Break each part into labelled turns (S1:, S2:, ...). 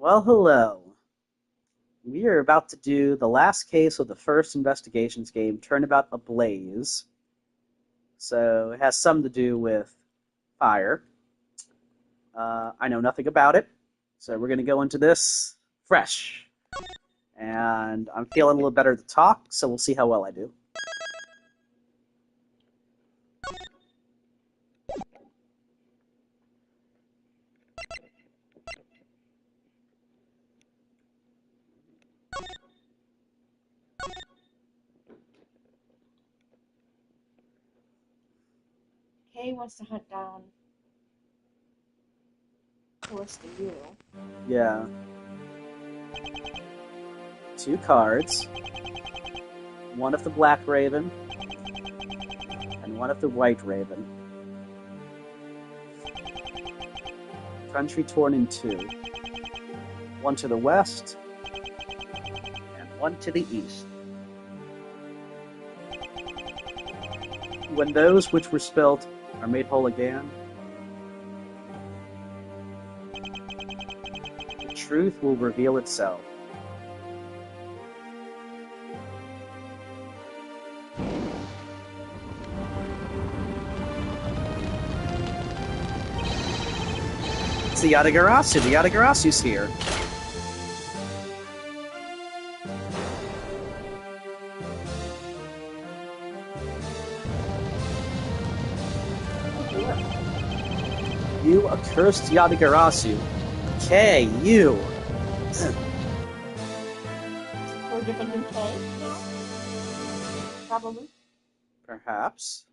S1: Well, hello. We are about to do the last case of the first investigations game, Turnabout Ablaze. So it has something to do with fire. I know nothing about it, so we're going to go into this fresh. And I'm feeling a little better to talk, so we'll see how well I do.
S2: Kay wants to hunt down Calisto.
S1: Yeah. 2 cards. 1 of the Black Raven, and 1 of the White Raven. Country torn in 2. 1 to the west, and 1 to the east. When those which were spilt are made whole again, the truth will reveal itself. It's the Yatagarasu. The Yatagarasu's here. You accursed Yatagarasu. K, you.
S2: So different than Kay now? Probably.
S1: Perhaps.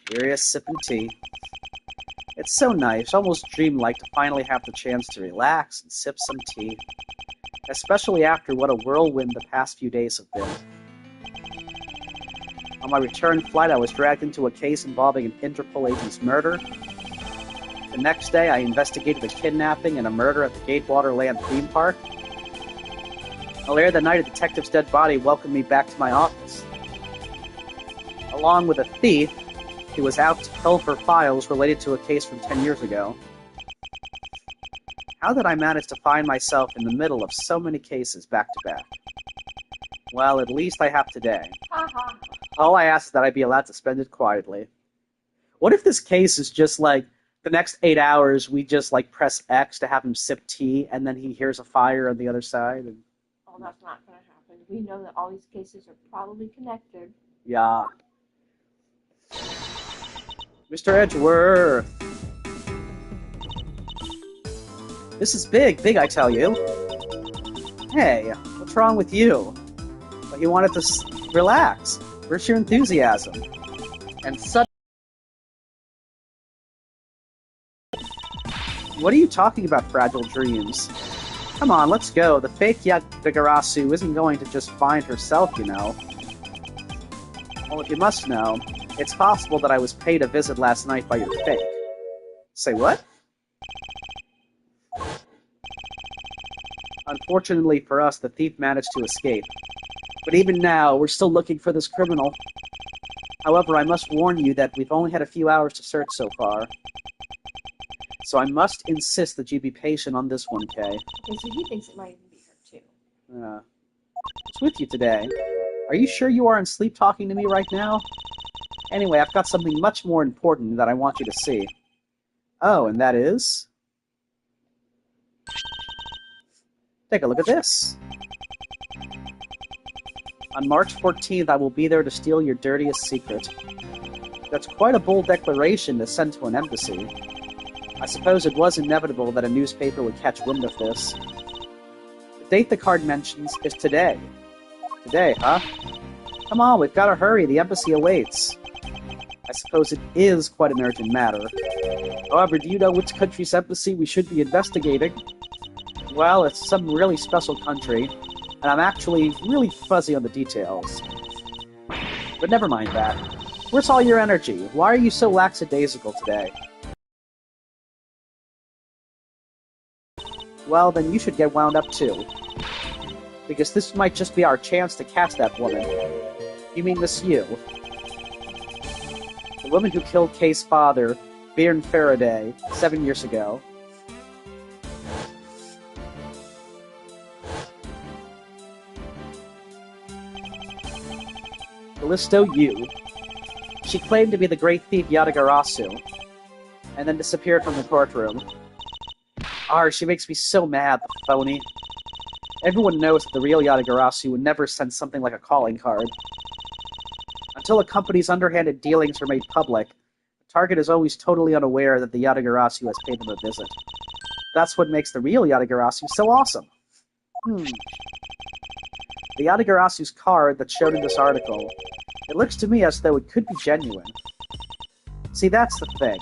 S1: Furious sipping tea. It's so nice, almost dreamlike to finally have the chance to relax and sip some tea. Especially after what a whirlwind the past few days have been. On my return flight, I was dragged into a case involving an Interpol agent's murder. The next day, I investigated a kidnapping and a murder at the Gatewater Land theme park. Later that night, a detective's dead body welcomed me back to my office. Along with a thief who was out to pilfer files related to a case from 10 years ago. How did I manage to find myself in the middle of so many cases back to back? Well, at least I have today. All I ask is that I be allowed to spend it quietly. What if this case is just like, the next 8 hours we just like press X to have him sip tea, and then he hears a fire on the other side? And...
S2: Oh, that's not going to happen. We know that all these cases are probably connected.
S1: Yeah. Mr. Edgeworth! This is big, I tell you. Hey, what's wrong with you? Well, you wanted to relax. Where's your enthusiasm? And suddenly... What are you talking about, fragile dreams? Come on, let's go. The fake Yatagarasu isn't going to just find herself, you know. Well, if you must know, it's possible that I was paid a visit last night by your fake. Say what? Unfortunately for us, the thief managed to escape. But even now, we're still looking for this criminal. However, I must warn you that we've only had a few hours to search so far. So I must insist that you be patient on this one, Kay.
S2: Okay, so he thinks it might even be her, too.
S1: What's with you today? Are you sure you aren't sleep talking to me right now? Anyway, I've got something much more important that I want you to see. Oh, and that is... Take a look at this. On March 14th, I will be there to steal your dirtiest secret. That's quite a bold declaration to send to an embassy. I suppose it was inevitable that a newspaper would catch wind of this. The date the card mentions is today. Today, huh? Come on, we've got to hurry. The embassy awaits. I suppose it is quite an urgent matter. However, do you know which country's embassy we should be investigating? Well, it's some really special country, and I'm actually really fuzzy on the details. But never mind that. Where's all your energy? Why are you so lackadaisical today? Well, then you should get wound up too. Because this might just be our chance to catch that woman. You mean Miss Yu? The woman who killed Kay's father Byrne Faraday, 7 years ago. Calisto U. She claimed to be the great thief Yatagarasu, and then disappeared from the courtroom. She makes me so mad, the phony. Everyone knows that the real Yatagarasu would never send something like a calling card. Until a company's underhanded dealings are made public, the target is always totally unaware that the Yatagarasu has paid them a visit. That's what makes the real Yatagarasu so awesome. The Yatagarasu's card that's shown in this article, it looks to me as though it could be genuine. See, that's the thing.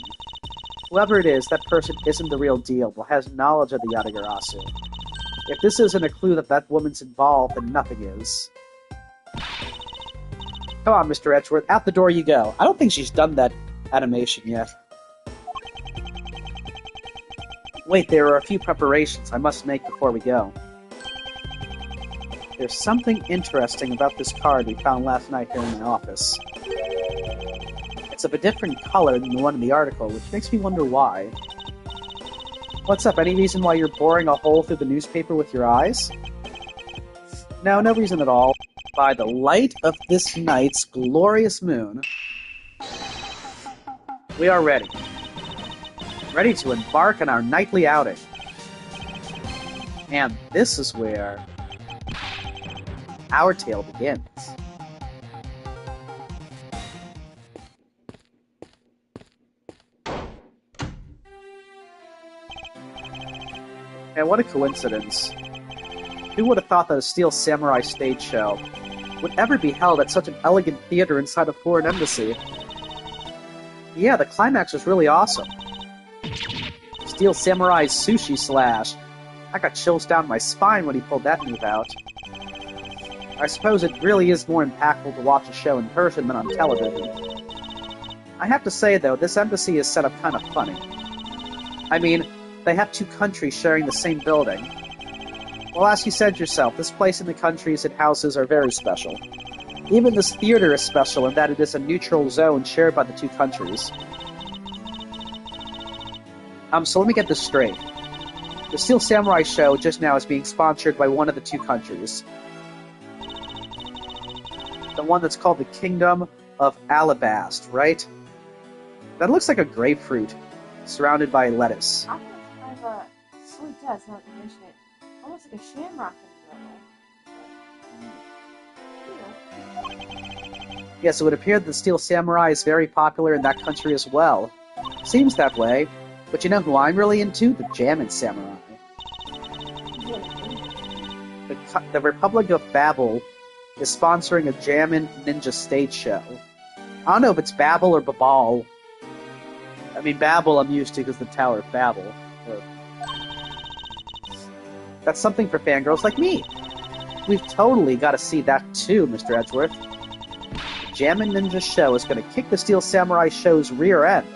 S1: Whoever it is, that person isn't the real deal, but has knowledge of the Yatagarasu. If this isn't a clue that that woman's involved, then nothing is. Come on, Mr. Edgeworth, out the door you go. I don't think she's done that animation yet. Wait, there are a few preparations I must make before we go. There's something interesting about this card we found last night here in my office. It's of a different color than the one in the article, which makes me wonder why. What's up, any reason why you're boring a hole through the newspaper with your eyes? No, no reason at all. By the light of this night's glorious moon, we are ready. Ready to embark on our nightly outing. And this is where our tale begins. And what a coincidence. Who would have thought that a Steel Samurai stage show would ever be held at such an elegant theater inside a foreign embassy? Yeah, the climax was really awesome. Steel Samurai's sushi slash. I got chills down my spine when he pulled that move out. I suppose it really is more impactful to watch a show in person than on television. I have to say, though, this embassy is set up kind of funny. I mean, they have two countries sharing the same building. Well, as you said yourself, this place and the countries it houses are very special. Even this theater is special in that it is a neutral zone shared by the two countries. So let me get this straight. The Steel Samurai show just now is being sponsored by one of the two countries. The one that's called the Kingdom of Alba, right? That looks like a grapefruit, surrounded by lettuce.
S2: I really does, now that you mention it. Almost like a shamrock in the middle.
S1: Yes, it would appear that the Steel Samurai is very popular in that country as well. Seems that way. But you know who I'm really into? The Jammin' Samurai. The Republic of Babel is sponsoring a Jammin' Ninja stage show. I don't know if it's Babel or Babal. I mean, Babel I'm used to because the Tower of Babel. That's something for fangirls like me. We've totally got to see that too, Mr. Edgeworth. The Jammin' Ninja show is going to kick the Steel Samurai show's rear end.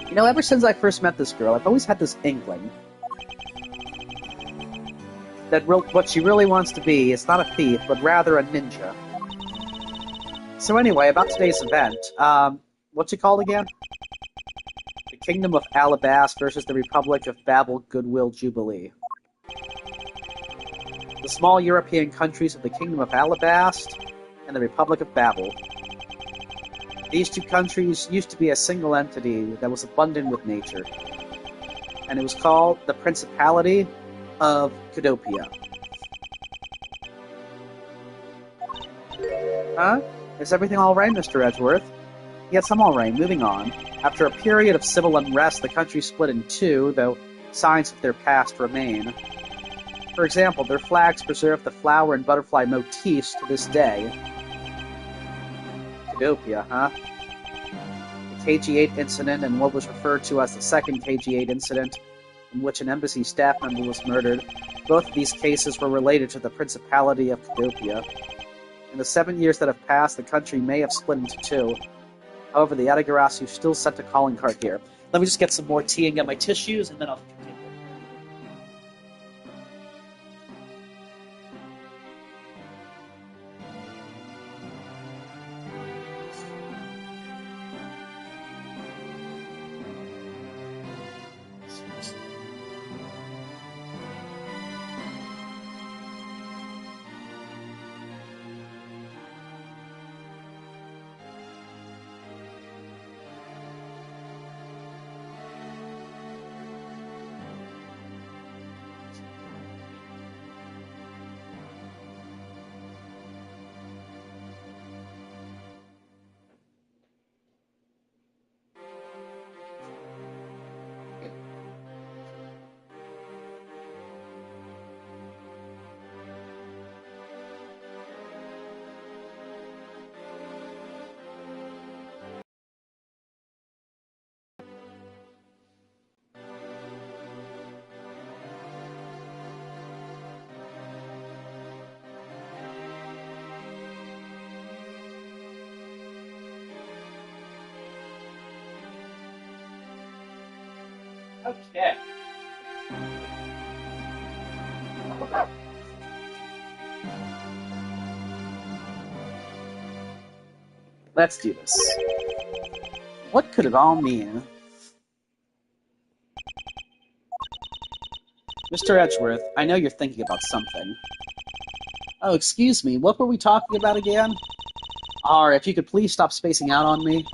S1: You know, ever since I first met this girl, I've always had this inkling that what she really wants to be is not a thief, but rather a ninja. So anyway, about today's event, what's it called again? The Kingdom of Alabast versus the Republic of Babel Goodwill Jubilee. The small European countries of the Kingdom of Alabast and the Republic of Babel. These two countries used to be a single entity that was abundant with nature, and it was called the Principality of Cadopia. Huh? Is everything alright, Mr. Edgeworth? Yes, I'm alright. Moving on. After a period of civil unrest, the country split in two, though signs of their past remain. For example, their flags preserve the flower and butterfly motifs to this day. Cadopia, huh? The KG-8 incident and what was referred to as the second KG-8 incident, in which an embassy staff member was murdered, both of these cases were related to the Principality of Cadopia. In the 7 years that have passed, the country may have split into two. However, the Yatagarasu still sent a calling card here. Let me just get some more tea and get my tissues, and then I'll continue. Okay. Let's do this. What could it all mean? Mr. Edgeworth, I know you're thinking about something. Oh, excuse me, what were we talking about again? If you could please stop spacing out on me.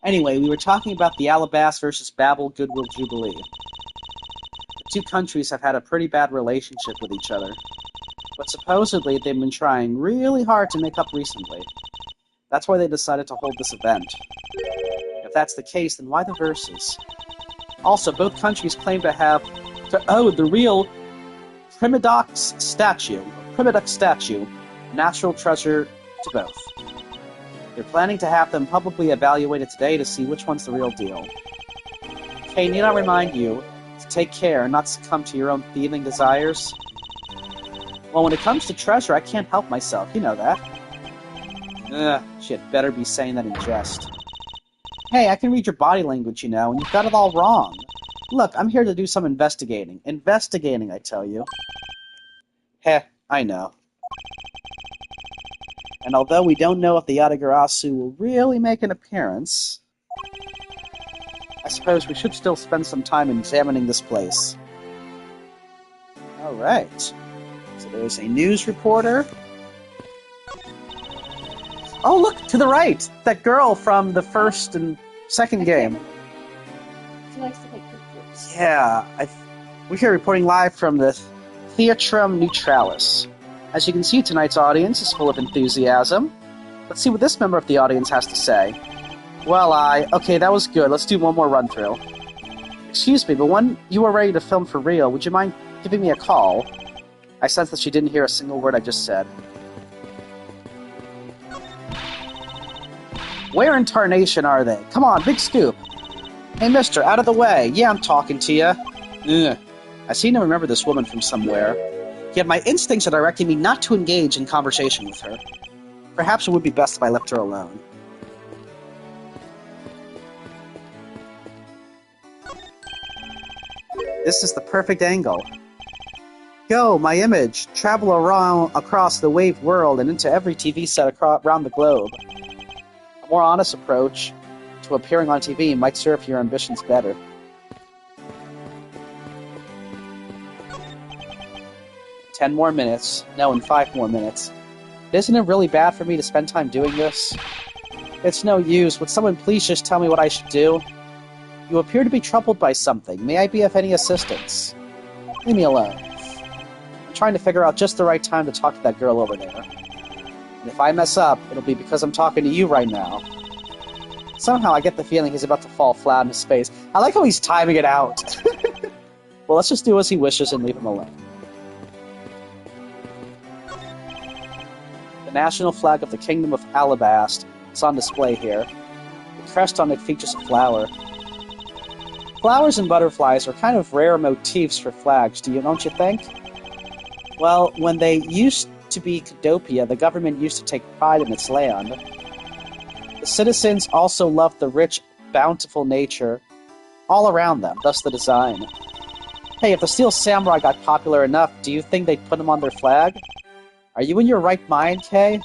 S1: Anyway, we were talking about the Alabas versus Babel Goodwill Jubilee. The two countries have had a pretty bad relationship with each other, but supposedly they've been trying really hard to make up recently. That's why they decided to hold this event. If that's the case, then why the verses? Also, both countries claim to have the real Primidux statue, natural treasure to both. They're planning to have them publicly evaluated today to see which one's the real deal. Okay, need I remind you to take care and not succumb to your own thieving desires? Well, when it comes to treasure, I can't help myself, you know that. Shit, better be saying that in jest. Hey, I can read your body language, you know, and you've got it all wrong. Look, I'm here to do some investigating. Investigating, I tell you. Heh, I know. And although we don't know if the Yatagarasu will really make an appearance, I suppose we should still spend some time examining this place. Alright. So there's a news reporter. Oh, look, to the right! That girl from the first and second game.
S2: She likes to take pictures.
S1: Yeah, we're here reporting live from the Theatrum Neutralis. As you can see, tonight's audience is full of enthusiasm. Let's see what this member of the audience has to say. Well, okay, that was good. Let's do one more run-through. Excuse me, but when you are ready to film for real, would you mind giving me a call? I sense that she didn't hear a single word I just said. Where in tarnation are they? Come on, big scoop. Hey, mister, out of the way. Yeah, I'm talking to you. Ugh. I seem to remember this woman from somewhere. Yet my instincts are directing me not to engage in conversation with her. Perhaps it would be best if I left her alone. This is the perfect angle. Go, my image. Travel across the wave world and into every TV set around the globe. A more honest approach to appearing on TV might serve your ambitions better. "10 more minutes. No, in 5 more minutes. Isn't it really bad for me to spend time doing this? It's no use. Would someone please just tell me what I should do? You appear to be troubled by something. May I be of any assistance? Leave me alone. I'm trying to figure out just the right time to talk to that girl over there. And if I mess up, it'll be because I'm talking to you right now." Somehow I get the feeling he's about to fall flat in his face. I like how he's timing it out. Well, let's just do as he wishes and leave him alone. The national flag of the Kingdom of Alabast is on display here. The crest on it features a flower. Flowers and butterflies are kind of rare motifs for flags, don't you think? Well, when they used to be Cadopia, the government used to take pride in its land. The citizens also loved the rich, bountiful nature all around them, thus the design. Hey, if the Steel Samurai got popular enough, do you think they'd put him on their flag? Are you in your right mind, Kay?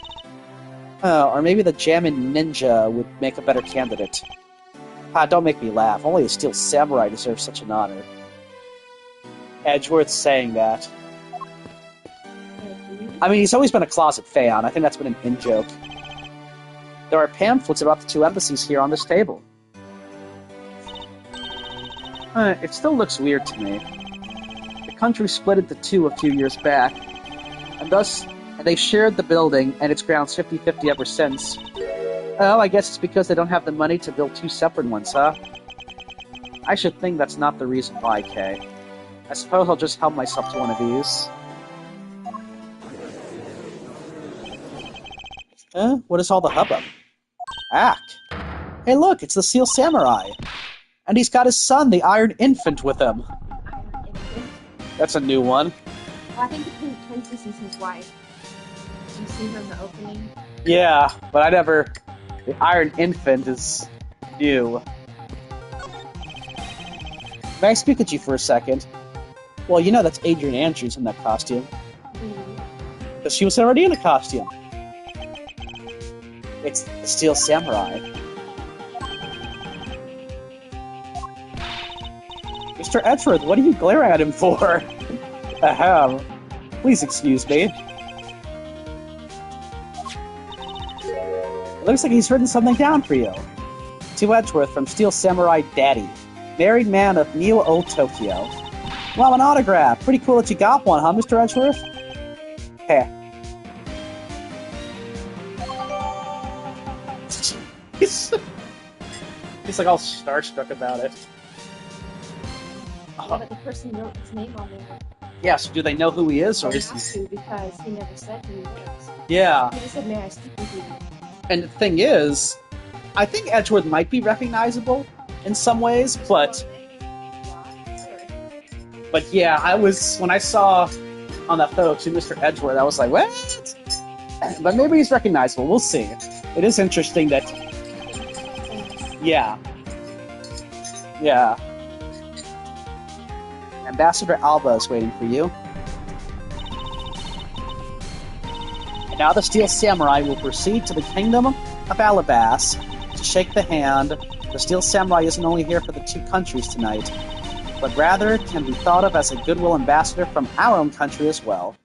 S1: Or maybe the Jammin Ninja would make a better candidate. Don't make me laugh. Only a Steel Samurai deserves such an honor. Edgeworth saying that. I mean, he's always been a closet fan. I think that's been an in-joke. There are pamphlets about the two embassies here on this table. It still looks weird to me. The country split into two a few years back, and they've shared the building and its grounds 50-50 ever since. Oh, I guess it's because they don't have the money to build two separate ones, huh? I should think that's not the reason why, Kay. I suppose I'll just help myself to one of these. What is all the hubbub? Ack! Hey look, it's the Steel Samurai! And he's got his son, the Iron Infant, with him.
S2: Iron Infant?
S1: That's a new one.
S2: Well, I think the Pink Princess is his wife. Did you see her in the opening?
S1: Yeah, but I never... The Iron Infant is new. May I speak with you for a second? Well, you know that's Adrian Andrews in that costume. Because she was already in a costume. It's the Steel Samurai. Mr. Edgeworth, what are you glaring at him for? Ahem. Please excuse me. It looks like he's written something down for you. To Edgeworth from Steel Samurai Daddy. Married man of Neo Old Tokyo. Wow, an autograph! Pretty cool that you got one, huh, Mr. Edgeworth? Heh. He's like all starstruck about it.
S2: Yeah, but the person wrote his name on there.
S1: Yeah, so do they know who he is, or is
S2: he? Because he never said who he was.
S1: Yeah.
S2: He just said, "May I speak with you?"
S1: And the thing is, I think Edgeworth might be recognizable in some ways, but yeah, when I saw on that photo to Mr. Edgeworth, I was like, what? But maybe he's recognizable. We'll see. It is interesting that. Yeah. Yeah. Ambassador Alba is waiting for you. And now the Steel Samurai will proceed to the kingdom of Alabas to shake the hand. The Steel Samurai isn't only here for the two countries tonight, but rather can be thought of as a goodwill ambassador from our own country as well.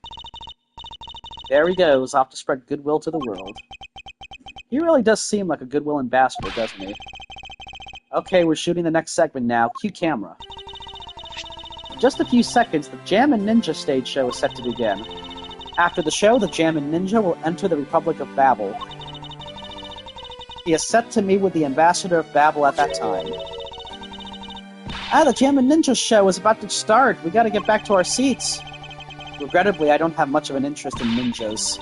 S1: There he goes, off to spread goodwill to the world. He really does seem like a goodwill ambassador, doesn't he? Okay, we're shooting the next segment now. Cue camera. In just a few seconds, the Jam and Ninja stage show is set to begin. After the show, the Jam and Ninja will enter the Republic of Babel. He is set to meet with the ambassador of Babel at that time. The Jam and Ninja show is about to start. We gotta get back to our seats. Regrettably, I don't have much of an interest in ninjas.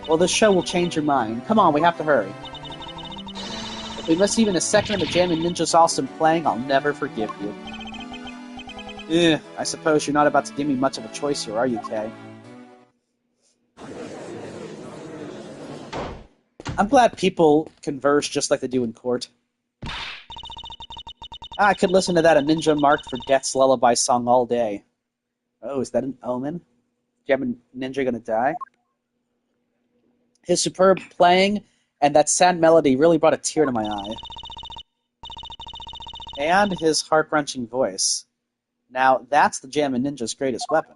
S1: Well, this show will change your mind. Come on, we have to hurry. If we miss even a second of the Jam and Ninja's awesome playing, I'll never forgive you. I suppose you're not about to give me much of a choice here, are you, Kay? I'm glad people converse just like they do in court. I could listen to that a ninja marked for Death's Lullaby song all day. Oh, is that an omen? Jam and Ninja gonna die? His superb playing and that sad melody really brought a tear to my eye. And his heart-wrenching voice. Now, that's the Jam and Ninja's greatest weapon.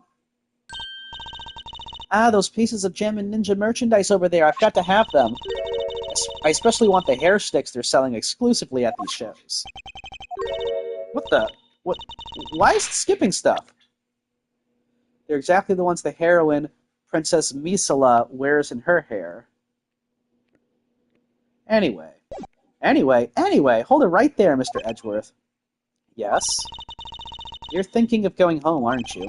S1: Those pieces of Jam and Ninja merchandise over there, I've got to have them. I especially want the hair sticks they're selling exclusively at these shows. What the? What? Why is it skipping stuff? They're exactly the ones the heroine, Princess Misala, wears in her hair. Anyway, hold it right there, Mr. Edgeworth. Yes? You're thinking of going home, aren't you?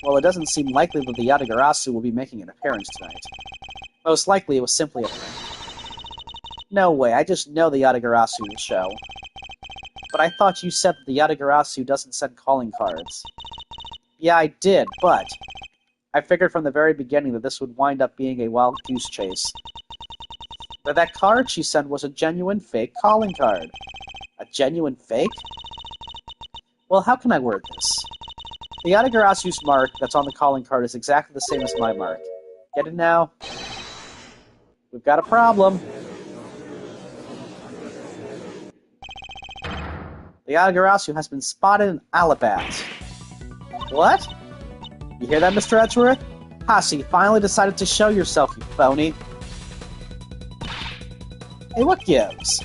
S1: Well, it doesn't seem likely that the Yatagarasu will be making an appearance tonight. Most likely it was simply a prank. No way, I just know the Yatagarasu will show. But I thought you said that the Yatagarasu doesn't send calling cards. Yeah, I did, but I figured from the very beginning that this would wind up being a wild goose chase. But that card she sent was a genuine fake calling card. A genuine fake? Well, how can I word this? The Yatagarasu's mark that's on the calling card is exactly the same as my mark. Get it now? We've got a problem. The Yatagarasu has been spotted in Alabaz. What? You hear that, Mr. Edgeworth? Ka-Shi finally decided to show yourself, you phony. Hey, what gives?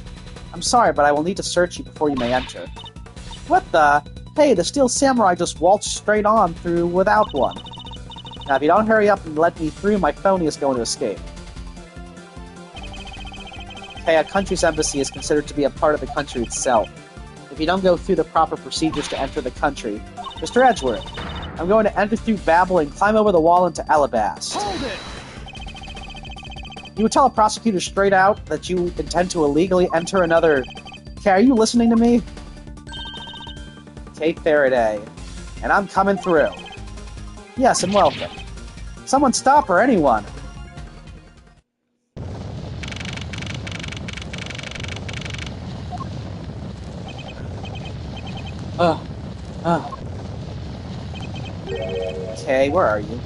S1: I'm sorry, but I will need to search you before you may enter. What the? Hey, the Steel Samurai just waltzed straight on through without one. Now, if you don't hurry up and let me through, my phony is going to escape. Hey, a country's embassy is considered to be a part of the country itself. If you don't go through the proper procedures to enter the country, Mr. Edgeworth, I'm going to enter through Babel and climb over the wall into Alabaz.
S3: Hold it!
S1: You would tell a prosecutor straight out that you intend to illegally enter another... Okay, are you listening to me? Take Faraday, and I'm coming through. Yes, and welcome. Someone stop her, anyone. Oh. Okay, where are you?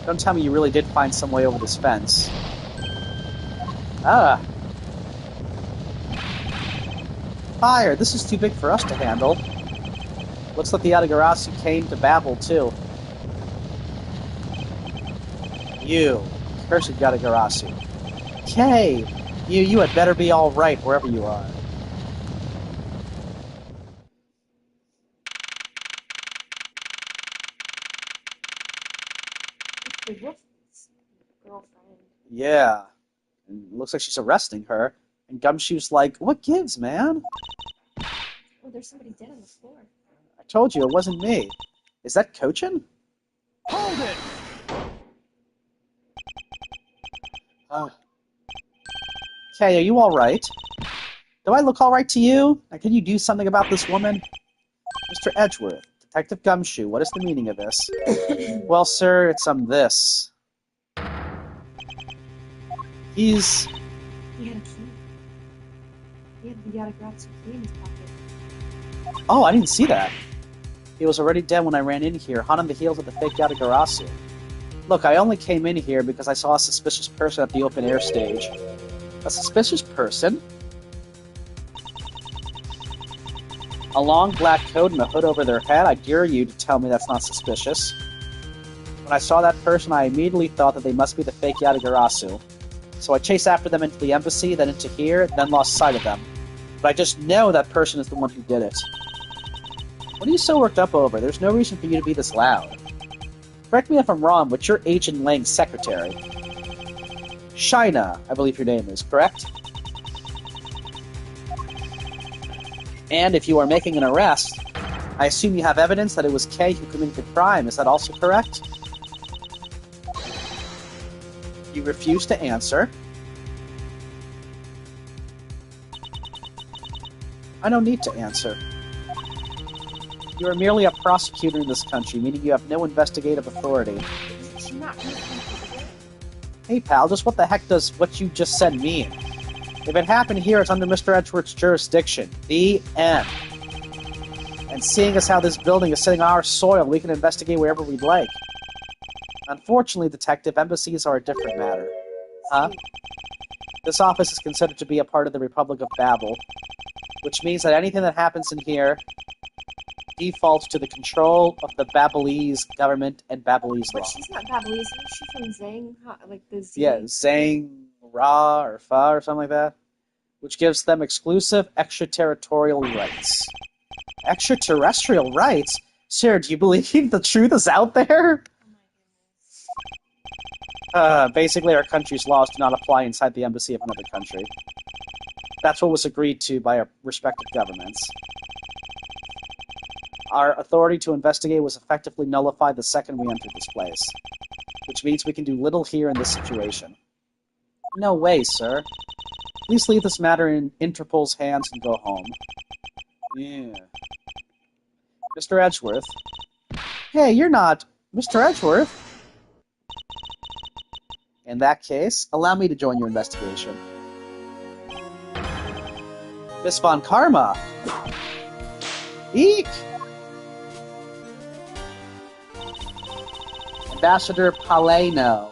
S1: Don't tell me you really did find some way over this fence. Ah. Fire! This is too big for us to handle. Looks like the Yatagarasu came to Babel, too. You. Cursed Yatagarasu. Okay! You had better be alright wherever you are.
S2: The wolf's girlfriend.
S1: Yeah. And it looks like she's arresting her. And Gumshoe's like, what gives, man?
S2: Oh, there's somebody dead on the floor.
S1: I told you, it wasn't me. Is that Coachen?
S3: Hold it!
S1: Okay, are you alright? Do I look alright to you? Now, can you do something about this woman? Mr. Edgeworth, Detective Gumshoe, what is the meaning of this? Well, sir, it's this.
S2: He had a key. He had the Yatagarasu key in his pocket.
S1: Oh, I didn't see that. He was already dead when I ran in here, hot on the heels of the fake Yatagarasu. Look, I only came in here because I saw a suspicious person at the open-air stage. A suspicious person? A long black coat and a hood over their head? I dare you to tell me that's not suspicious. When I saw that person, I immediately thought that they must be the fake Yatagarasu. So I chased after them into the embassy, then into here, then lost sight of them. But I just know that person is the one who did it. What are you so worked up over? There's no reason for you to be this loud. Correct me if I'm wrong, but you're Agent Lang's secretary. Shi-na, I believe your name is, correct? And if you are making an arrest, I assume you have evidence that it was Kay who committed the crime. Is that also correct? You refuse to answer. I don't need to answer. You are merely a prosecutor in this country, meaning you have no investigative authority.
S2: She's not really comfortable.
S1: Hey pal, just what the heck does what you just said mean? If it happened here, it's under Mr. Edgeworth's jurisdiction. The end. And seeing as how this building is sitting on our soil, we can investigate wherever we'd like. Unfortunately, Detective, embassies are a different matter. Huh? This office is considered to be a part of the Republic of Babel, which means that anything that happens in here defaults to the control of the Babelese government and Babelese law.
S2: But she's not Babelese, isn't she from Zhang? Like the Z?
S1: Yeah, Zhang, Ra, or Fa, or something like that. Which gives them exclusive extraterritorial rights. Extraterrestrial rights? Sir, do you believe the truth is out there? Basically, our country's laws do not apply inside the embassy of another country. That's what was agreed to by our respective governments. Our authority to investigate was effectively nullified the second we entered this place, which means we can do little here in this situation. No way, sir. Please leave this matter in Interpol's hands and go home. Yeah. Mr. Edgeworth. Hey, you're not Mr. Edgeworth. In that case, allow me to join your investigation. Miss Von Karma! Eek! Ambassador Palaeno.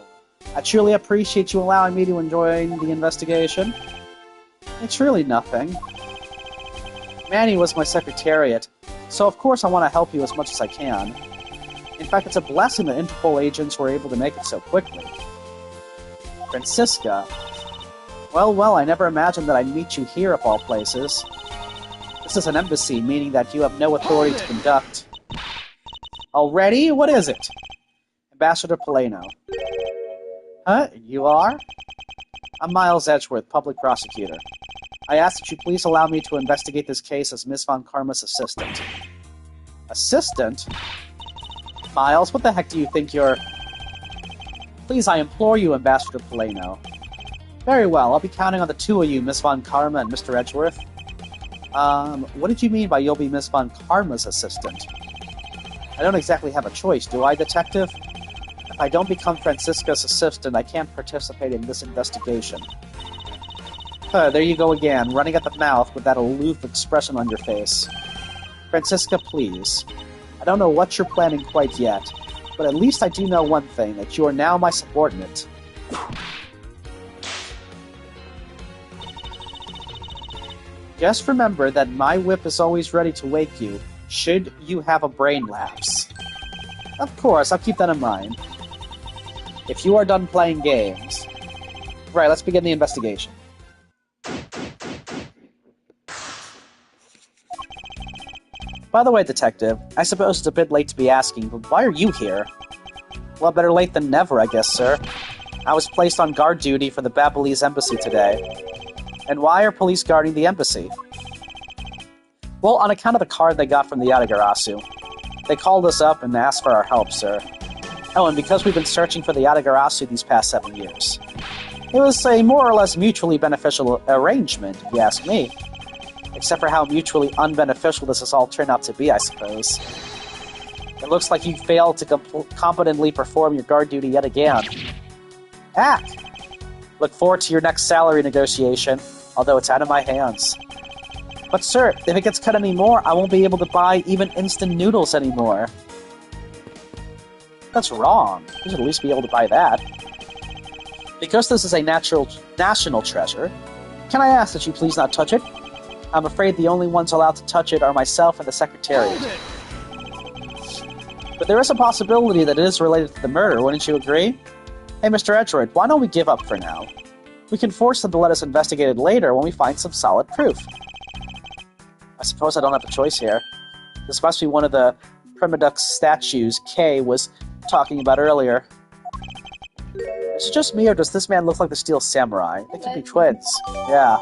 S1: I truly appreciate you allowing me to join the investigation. It's really nothing. Manny was my secretariat, so of course I want to help you as much as I can. In fact, it's a blessing that Interpol agents were able to make it so quickly. Franziska. Well, I never imagined that I'd meet you here of all places. This is an embassy, meaning that you have no authority to conduct. Already? What is it? Ambassador Palaeno. Huh? You are? I'm Miles Edgeworth, public prosecutor. I ask that you please allow me to investigate this case as Miss Von Karma's assistant. Assistant? Miles, what the heck do you think you're... Please, I implore you, Ambassador Palaeno. Very well, I'll be counting on the two of you, Miss Von Karma and Mr. Edgeworth. What did you mean by you'll be Miss Von Karma's assistant? I don't exactly have a choice, do I, Detective? If I don't become Franziska's assistant, I can't participate in this investigation. There you go again, running at the mouth with that aloof expression on your face. Franziska, please. I don't know what you're planning quite yet, but at least I do know one thing, that you are now my subordinate. Just remember that my whip is always ready to wake you, should you have a brain lapse. Of course, I'll keep that in mind. If you are done playing games... Right, let's begin the investigation. By the way, Detective, I suppose it's a bit late to be asking, but why are you here? Well, better late than never, I guess, sir. I was placed on guard duty for the Babylese embassy today. And why are police guarding the embassy? Well, on account of the card they got from the Yatagarasu. They called us up and asked for our help, sir. Oh, and because we've been searching for the Yatagarasu these past 7 years. It was a more or less mutually beneficial arrangement, if you ask me. Except for how mutually unbeneficial this has all turned out to be, I suppose. It looks like you failed to competently perform your guard duty yet again. Act! Look forward to your next salary negotiation, although it's out of my hands. But sir, if it gets cut any more, I won't be able to buy even instant noodles anymore. That's wrong. You should at least be able to buy that. Because this is a national treasure, can I ask that you please not touch it? I'm afraid the only ones allowed to touch it are myself and the Secretariat. But there is a possibility that it is related to the murder, wouldn't you agree? Hey, Mr. Edgeworth, why don't we give up for now? We can force them to let us investigate it later when we find some solid proof. I suppose I don't have a choice here. This must be one of the Primadux statues Kay was talking about earlier. Is it just me, or does this man look like the Steel Samurai? They could be twins. Yeah.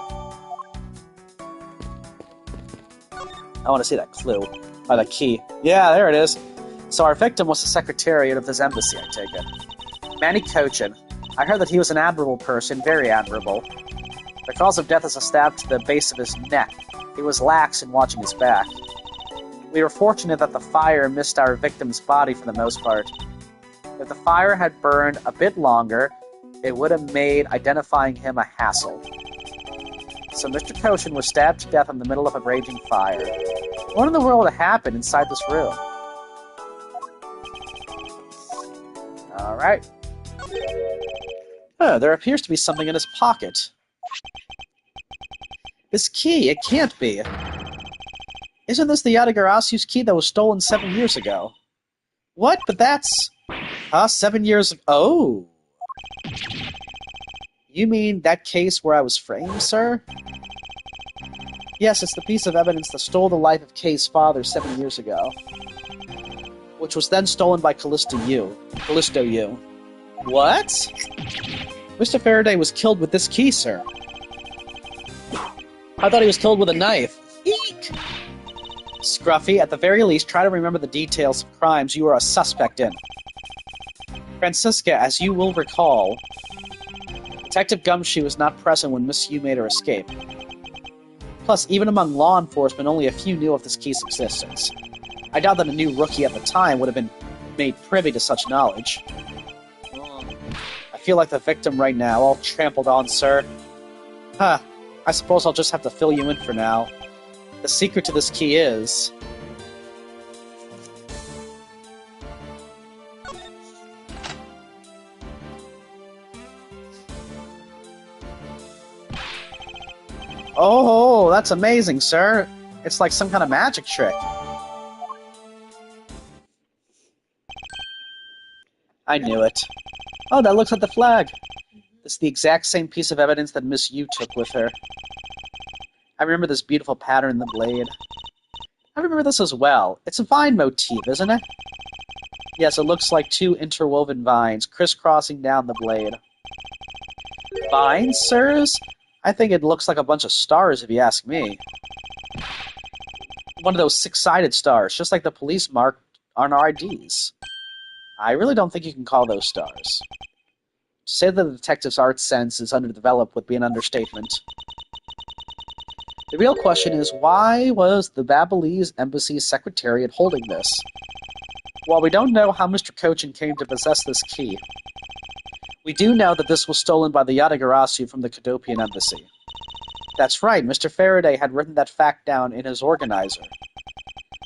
S1: I want to see that clue. Or the key. Yeah, there it is. So our victim was the Secretariat of this embassy, I take it. Manny Coachen. I heard that he was an admirable person, very admirable. The cause of death is a stab to the base of his neck. He was lax in watching his back. We were fortunate that the fire missed our victim's body for the most part. If the fire had burned a bit longer, it would have made identifying him a hassle. So Mr. Coachen was stabbed to death in the middle of a raging fire. What in the world happened inside this room? Alright. Oh, there appears to be something in his pocket. This key, it can't be. Isn't this the Yatagarasu's key that was stolen 7 years ago? What? But that's... 7 years... Oh! You mean that case where I was framed, sir? Yes, it's the piece of evidence that stole the life of Kay's father 7 years ago. Which was then stolen by Calisto U. What? Mr. Faraday was killed with this key, sir. I thought he was killed with a knife. Eek! Scruffy, at the very least, try to remember the details of crimes you were a suspect in. Franziska, as you will recall, Detective Gumshoe was not present when Miss Yu made her escape. Plus, even among law enforcement, only a few knew of this key's existence. I doubt that a new rookie at the time would have been made privy to such knowledge. I feel like the victim right now, all trampled on, sir. Huh. I suppose I'll just have to fill you in for now. The secret to this key is... Oh, that's amazing, sir. It's like some kind of magic trick. I knew it. Oh, that looks like the flag. It's the exact same piece of evidence that Miss Yu took with her. I remember this beautiful pattern in the blade. I remember this as well. It's a vine motif, isn't it? Yes, it looks like two interwoven vines crisscrossing down the blade. Vines, sirs? I think it looks like a bunch of stars, if you ask me. One of those six-sided stars, just like the police mark on our IDs. I really don't think you can call those stars. To say that the detective's art sense is underdeveloped would be an understatement. The real question is, why was the Babylese Embassy's Secretariat holding this? While we don't know how Mr. Coachen came to possess this key, we do know that this was stolen by the Yatagarasu from the Cadopian Embassy. That's right, Mr. Faraday had written that fact down in his organizer.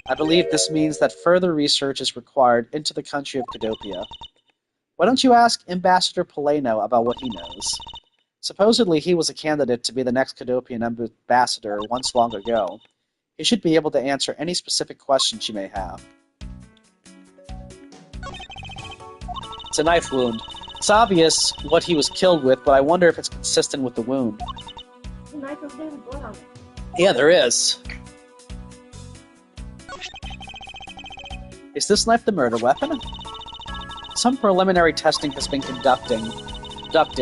S1: I believe this means that further research is required into the country of Cadopia. Why don't you ask Ambassador Palaeno about what he knows? Supposedly he was a candidate to be the next Cadopian ambassador once long ago. He should be able to answer any specific questions you may have. It's a knife wound. It's obvious what he was killed with, but I wonder if it's consistent with the wound.
S2: The knife over there with blood on it.
S1: Yeah, there is. Is this knife the murder weapon? Some preliminary testing has been conducted.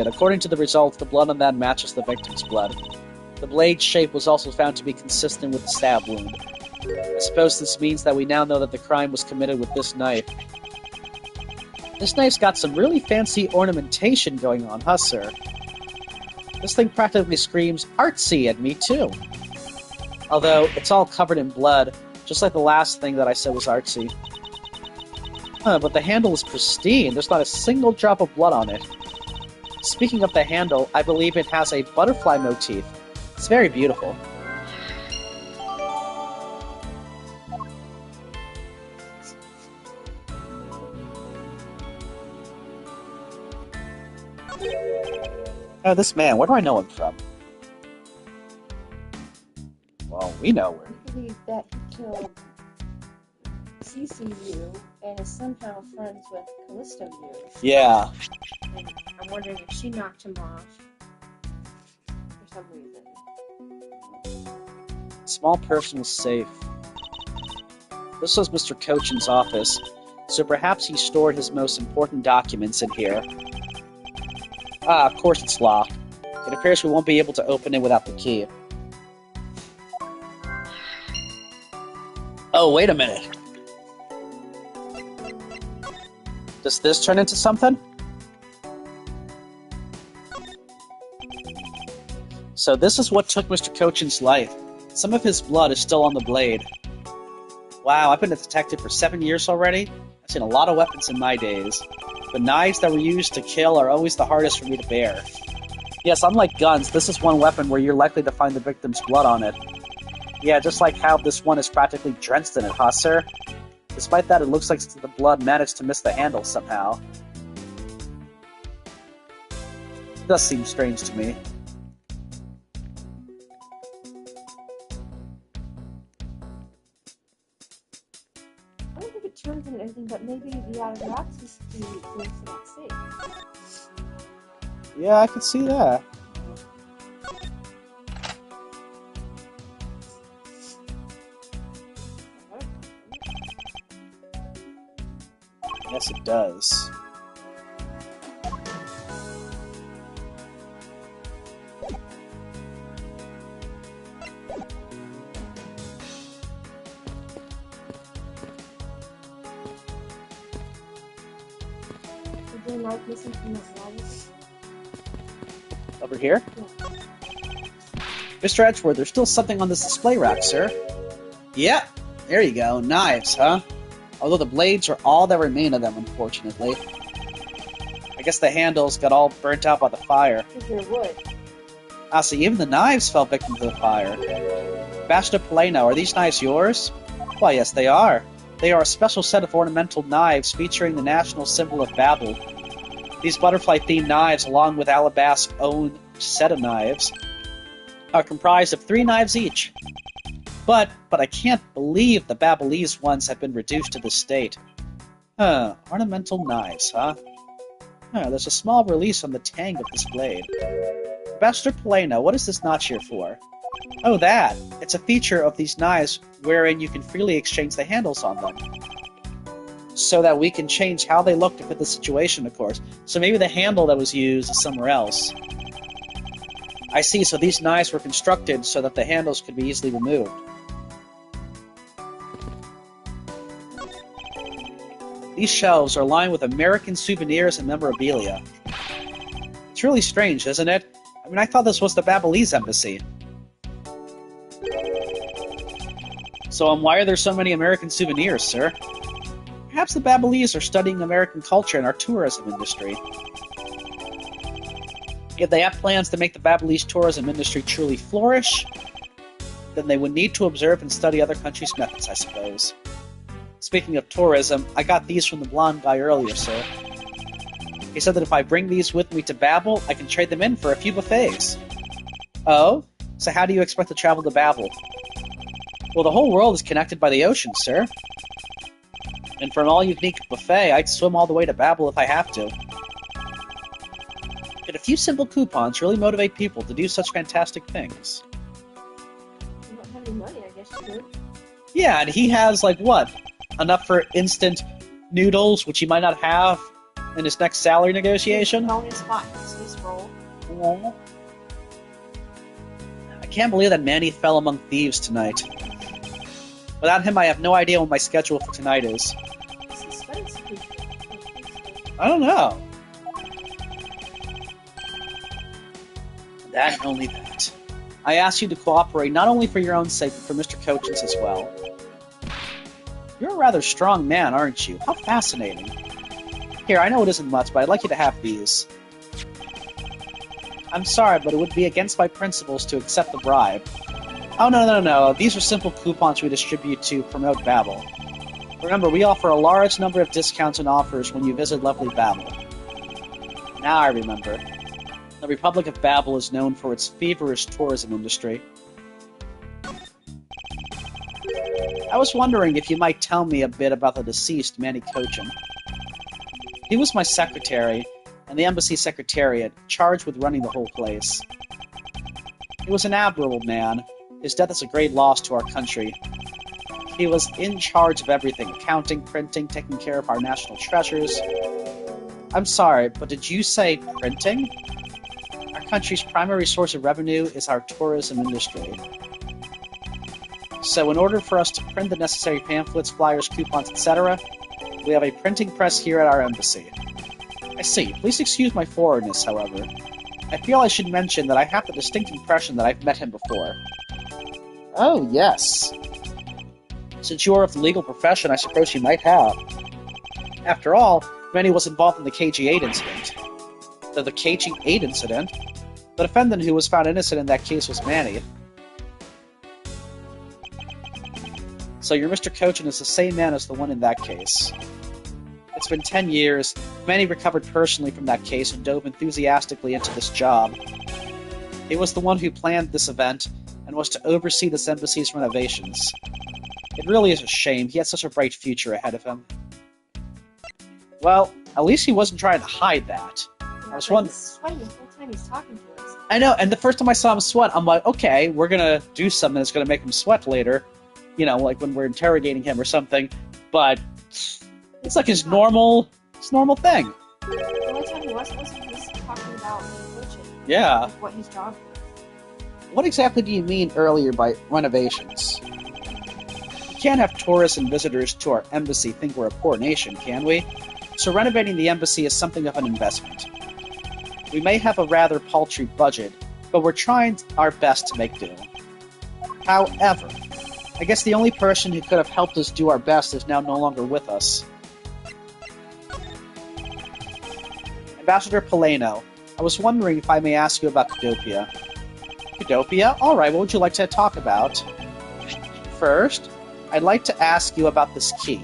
S1: According to the results, the blood on that matches the victim's blood. The blade's shape was also found to be consistent with the stab wound. I suppose this means that we now know that the crime was committed with this knife. This knife's got some really fancy ornamentation going on, huh, sir? This thing practically screams artsy at me, too. Although, it's all covered in blood, just like the last thing that I said was artsy. But the handle is pristine. There's not a single drop of blood on it. Speaking of the handle, I believe it has a butterfly motif. It's very beautiful. Oh, this man, where do I know him from? Well, we know where.
S2: I believe that he killed CCU and is somehow friends with Calisto U.
S1: Yeah.
S2: And I'm wondering if she knocked him off for some reason.
S1: Small person was safe. This was Mr. Coachen's office, so perhaps he stored his most important documents in here. Ah, of course it's locked. It appears we won't be able to open it without the key. Oh, wait a minute. Does this turn into something? So this is what took Mr. Coachen's life. Some of his blood is still on the blade. Wow, I've been a detective for 7 years already. I've seen a lot of weapons in my days. The knives that were used to kill are always the hardest for me to bear. Yes, unlike guns, this is one weapon where you're likely to find the victim's blood on it. Yeah, just like how this one is practically drenched in it, huh, sir? Despite that, it looks like the blood managed to miss the handle somehow. It does seem strange to me.
S2: I don't think it turns into anything, but maybe the Yatagarasu is the things to that safe.
S1: Yeah, I can see that. Yes, it does.
S2: Is there a knife missing from that wallet?
S1: Over here?
S2: Yeah.
S1: Mr. Edgeworth, there's still something on this display rack, sir. Yep. There you go. Knives, huh? Although the blades are all that remain of them, unfortunately. I guess the handles got all burnt out by the fire.
S2: Is there wood?
S1: Ah, so even the knives fell victim to the fire. Ambassador Palaeno, are these knives yours? Why, yes, they are. They are a special set of ornamental knives featuring the national symbol of Babel. These butterfly-themed knives, along with Alba's own set of knives, are comprised of 3 knives each. But I can't believe the Babelese ones have been reduced to this state. Ornamental knives, huh? There's a small release on the tang of this blade. Ambassador Palaeno, what is this notch here for? Oh, that! It's a feature of these knives wherein you can freely exchange the handles on them. So that we can change how they look to fit the situation, of course. So maybe the handle that was used is somewhere else. I see, so these knives were constructed so that the handles could be easily removed. These shelves are lined with American souvenirs and memorabilia. It's really strange, isn't it? I mean, I thought this was the Babelese embassy. So, why are there so many American souvenirs, sir? Perhaps the Babelese are studying American culture and our tourism industry. If they have plans to make the Babelese tourism industry truly flourish, then they would need to observe and study other countries' methods, I suppose. Speaking of tourism, I got these from the blonde guy earlier, sir. He said that if I bring these with me to Babel, I can trade them in for a few buffets. Oh? So how do you expect to travel to Babel? Well, the whole world is connected by the ocean, sir. And for an all-unique buffet, I'd swim all the way to Babel if I have to. But a few simple coupons really motivate people to do such fantastic things.
S2: You don't have any money, I guess you do.
S1: Yeah, and he has, like, what? Enough for instant noodles, which he might not have in his next salary negotiation?
S2: Only a spot in his role.
S1: Aww. I can't believe that Manny fell among thieves tonight. Without him, I have no idea what my schedule for tonight is. I don't know. That and only that. I ask you to cooperate not only for your own sake, but for Mr. Coachen's as well. You're a rather strong man, aren't you? How fascinating. Here, I know it isn't much, but I'd like you to have these. I'm sorry, but it would be against my principles to accept the bribe. Oh, no. These are simple coupons we distribute to promote Babel. Remember, we offer a large number of discounts and offers when you visit lovely Babel. Now I remember. The Republic of Babel is known for its feverish tourism industry. I was wondering if you might tell me a bit about the deceased Manny Coachen. He was my secretary, and the embassy secretariat, charged with running the whole place. He was an admirable man. His death is a great loss to our country. He was in charge of everything, accounting, printing, taking care of our national treasures. I'm sorry, but did you say printing? Our country's primary source of revenue is our tourism industry. So in order for us to print the necessary pamphlets, flyers, coupons, etc., we have a printing press here at our embassy. I see. Please excuse my forwardness, however. I feel I should mention that I have the distinct impression that I've met him before. Oh, yes. Since you are of the legal profession, I suppose you might have. After all, Manny was involved in the KG-8 incident. The KG-8 incident? The defendant who was found innocent in that case was Manny. So your Mr. Coachen is the same man as the one in that case. It's been 10 years. Manny recovered personally from that case and dove enthusiastically into this job. He was the one who planned this event and was to oversee this embassy's renovations. It really is a shame. He had such a bright future ahead of him. Well, at least he wasn't trying to hide that. I was wondering.
S2: He's sweating the whole time he's talking to us.
S1: I know, and the first time I saw him sweat, I'm like, okay, we're gonna do something that's gonna make him sweat later. You know, like when we're interrogating him or something. But it's like his normal thing.
S2: The only time he wasn't just talking about religion.
S1: Yeah.
S2: Like what his job was.
S1: What exactly do you mean earlier by renovations? We can't have tourists and visitors to our embassy think we're a poor nation, can we? So renovating the embassy is something of an investment. We may have a rather paltry budget, but we're trying our best to make do. However, I guess the only person who could have helped us do our best is now no longer with us. Ambassador Palaeno, I was wondering if I may ask you about Cadopia. Cadopia? Alright, what would you like to talk about? First, I'd like to ask you about this key.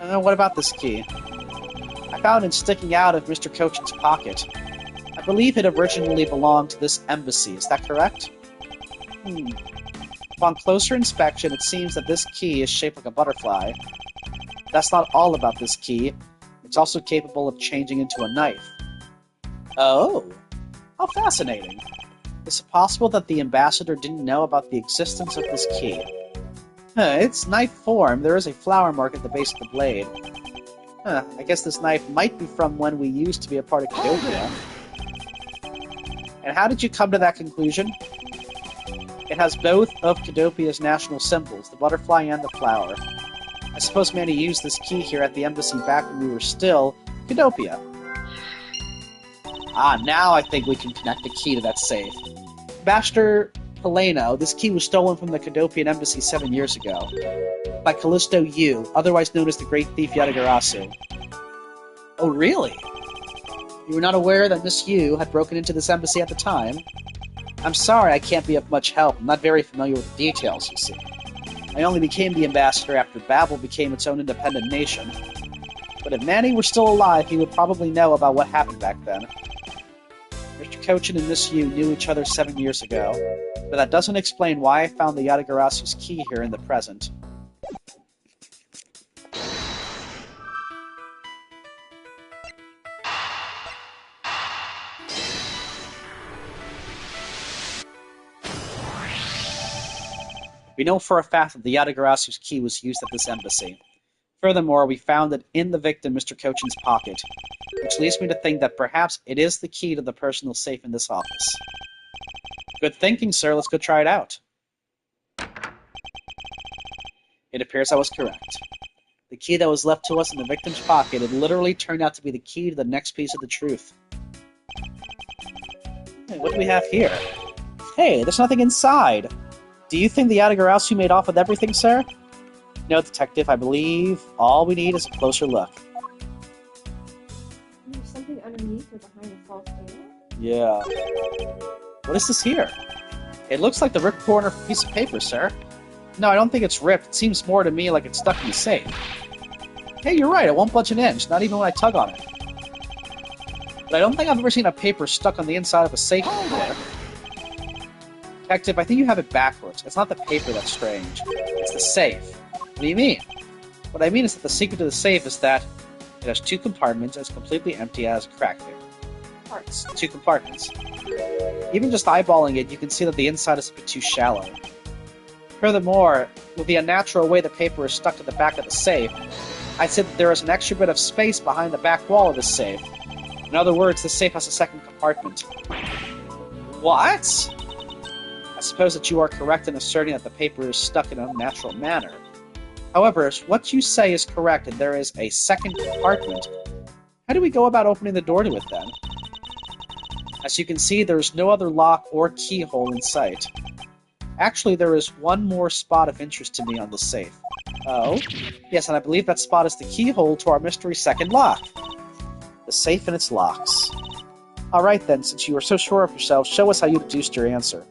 S1: What about this key? I found it sticking out of Mr. Coachen's pocket. I believe it originally belonged to this embassy, is that correct? Upon closer inspection, it seems that this key is shaped like a butterfly. That's not all about this key. It's also capable of changing into a knife. Oh, how fascinating. Is it possible that the ambassador didn't know about the existence of this key? It's knife form. There is a flower mark at the base of the blade. I guess this knife might be from when we used to be a part of Cadopia. And how did you come to that conclusion? It has both of Cadopia's national symbols, the butterfly and the flower. I suppose Manny used this key here at the embassy back when we were still Cadopia. Now I think we can connect the key to that safe. Ambassador Palaeno, this key was stolen from the Cadopian embassy 7 years ago. By Calisto U, otherwise known as the Great Thief Yatagarasu. Oh, really? You were not aware that Miss Yu had broken into this embassy at the time? I'm sorry I can't be of much help. I'm not very familiar with the details, you see. I only became the ambassador after Babel became its own independent nation. But if Manny were still alive, he would probably know about what happened back then. Mr. Coachen and Miss Yu knew each other 7 years ago, but that doesn't explain why I found the Yatagarasu's key here in the present. We know for a fact that the Yatagarasu's key was used at this embassy. Furthermore, we found it in the victim, Mr. Coachen's pocket, which leads me to think that perhaps it is the key to the personal safe in this office. Good thinking, sir. Let's go try it out. It appears I was correct. The key that was left to us in the victim's pocket had literally turned out to be the key to the next piece of the truth. Hey, what do we have here? Hey, there's nothing inside! Do you think the Yatagarasu made off with everything, sir? No, Detective, I believe all we need is a closer look.
S2: There's something underneath or behind the false panel?
S1: Yeah. What is this here? It looks like the ripped corner of a piece of paper, sir. No, I don't think it's ripped. It seems more to me like it's stuck in the safe. Hey, you're right, it won't budge an inch, not even when I tug on it. But I don't think I've ever seen a paper stuck on the inside of a safe before. Detective, I think you have it backwards. It's not the paper that's strange. It's the safe. What do you mean? What I mean is that the secret to the safe is that it has 2 compartments and it's completely empty as a crack there. Parts. 2 compartments. Even just eyeballing it, you can see that the inside is a bit too shallow. Furthermore, with the unnatural way the paper is stuck to the back of the safe, I'd say that there is an extra bit of space behind the back wall of this safe. In other words, the safe has a second compartment. What? I suppose that you are correct in asserting that the paper is stuck in an unnatural manner. However, what you say is correct and there is a second compartment. How do we go about opening the door to it then? As you can see, there is no other lock or keyhole in sight. Actually, there is one more spot of interest to me on the safe. Oh? Yes, and I believe that spot is the keyhole to our mystery second lock. The safe and its locks. Alright then, since you are so sure of yourself, show us how you deduced your answer.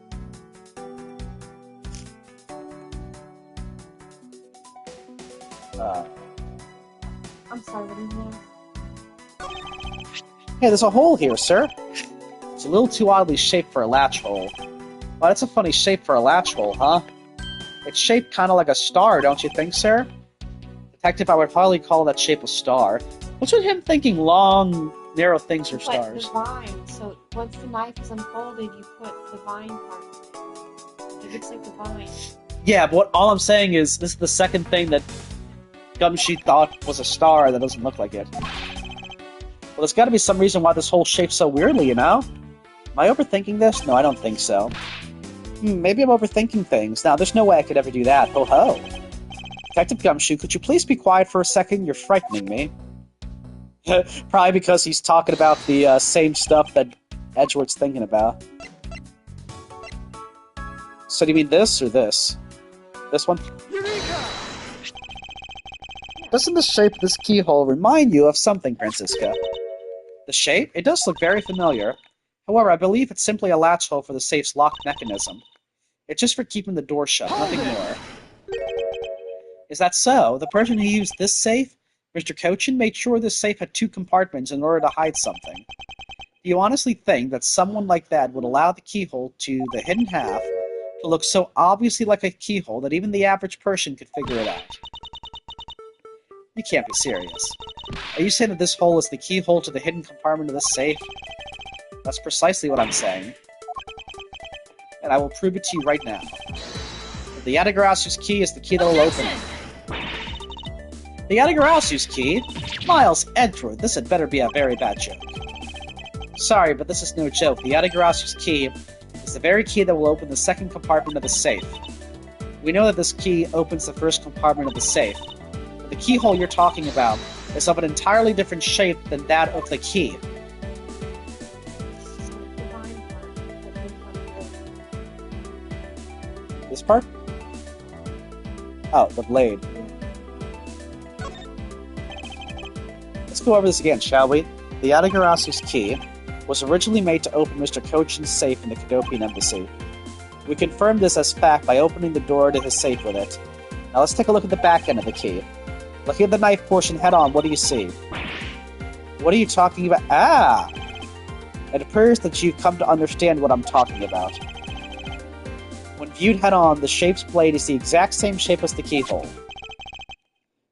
S2: I'm sorry, what do you mean?
S1: Hey, there's a hole here, sir. It's a little too oddly shaped for a latch hole. Well, that's a funny shape for a latch hole, huh? It's shaped kind of like a star, don't you think, sir? Detective, I would hardly call that shape a star. What's with him thinking long, narrow things are stars?
S2: Like the vine, so once the knife is unfolded, you put the vine part in it. It looks like the vine.
S1: Yeah, but all I'm saying is, this is the second thing that Gumshoe thought was a star that doesn't look like it. Well, there's gotta be some reason why this whole shapes so weirdly, you know? Am I overthinking this? No, I don't think so. Maybe I'm overthinking things. Now, there's no way I could ever do that. Ho-ho. Detective Gumshoe, could you please be quiet for a second? You're frightening me. Probably because he's talking about the same stuff that Edgeworth's thinking about. So do you mean this or this? This one? Doesn't the shape of this keyhole remind you of something, Franziska? The shape? It does look very familiar. However, I believe it's simply a latch hole for the safe's lock mechanism. It's just for keeping the door shut, nothing more. Is that so? The person who used this safe, Mr. Coachen, made sure this safe had 2 compartments in order to hide something. Do you honestly think that someone like that would allow the keyhole to the hidden half to look so obviously like a keyhole that even the average person could figure it out? You can't be serious. Are you saying that this hole is the keyhole to the hidden compartment of this safe? That's precisely what I'm saying. And I will prove it to you right now. The Yatagarasu's key is the key that will open it. The Yatagarasu's key? Miles, Edgeworth, this had better be a very bad joke. Sorry, but this is no joke. The Yatagarasu's key is the very key that will open the second compartment of the safe. We know that this key opens the first compartment of the safe. But the keyhole you're talking about is of an entirely different shape than that of the key. This part? Oh, the blade. Let's go over this again, shall we? The Yatagarasu's key was originally made to open Mr. Coachen's safe in the Cadopian Embassy. We confirmed this as fact by opening the door to his safe with it. Now let's take a look at the back end of the key. Looking at the knife portion head-on, what do you see? What are you talking about? Ah! It appears that you've come to understand what I'm talking about. When viewed head-on, the shape's blade is the exact same shape as the keyhole.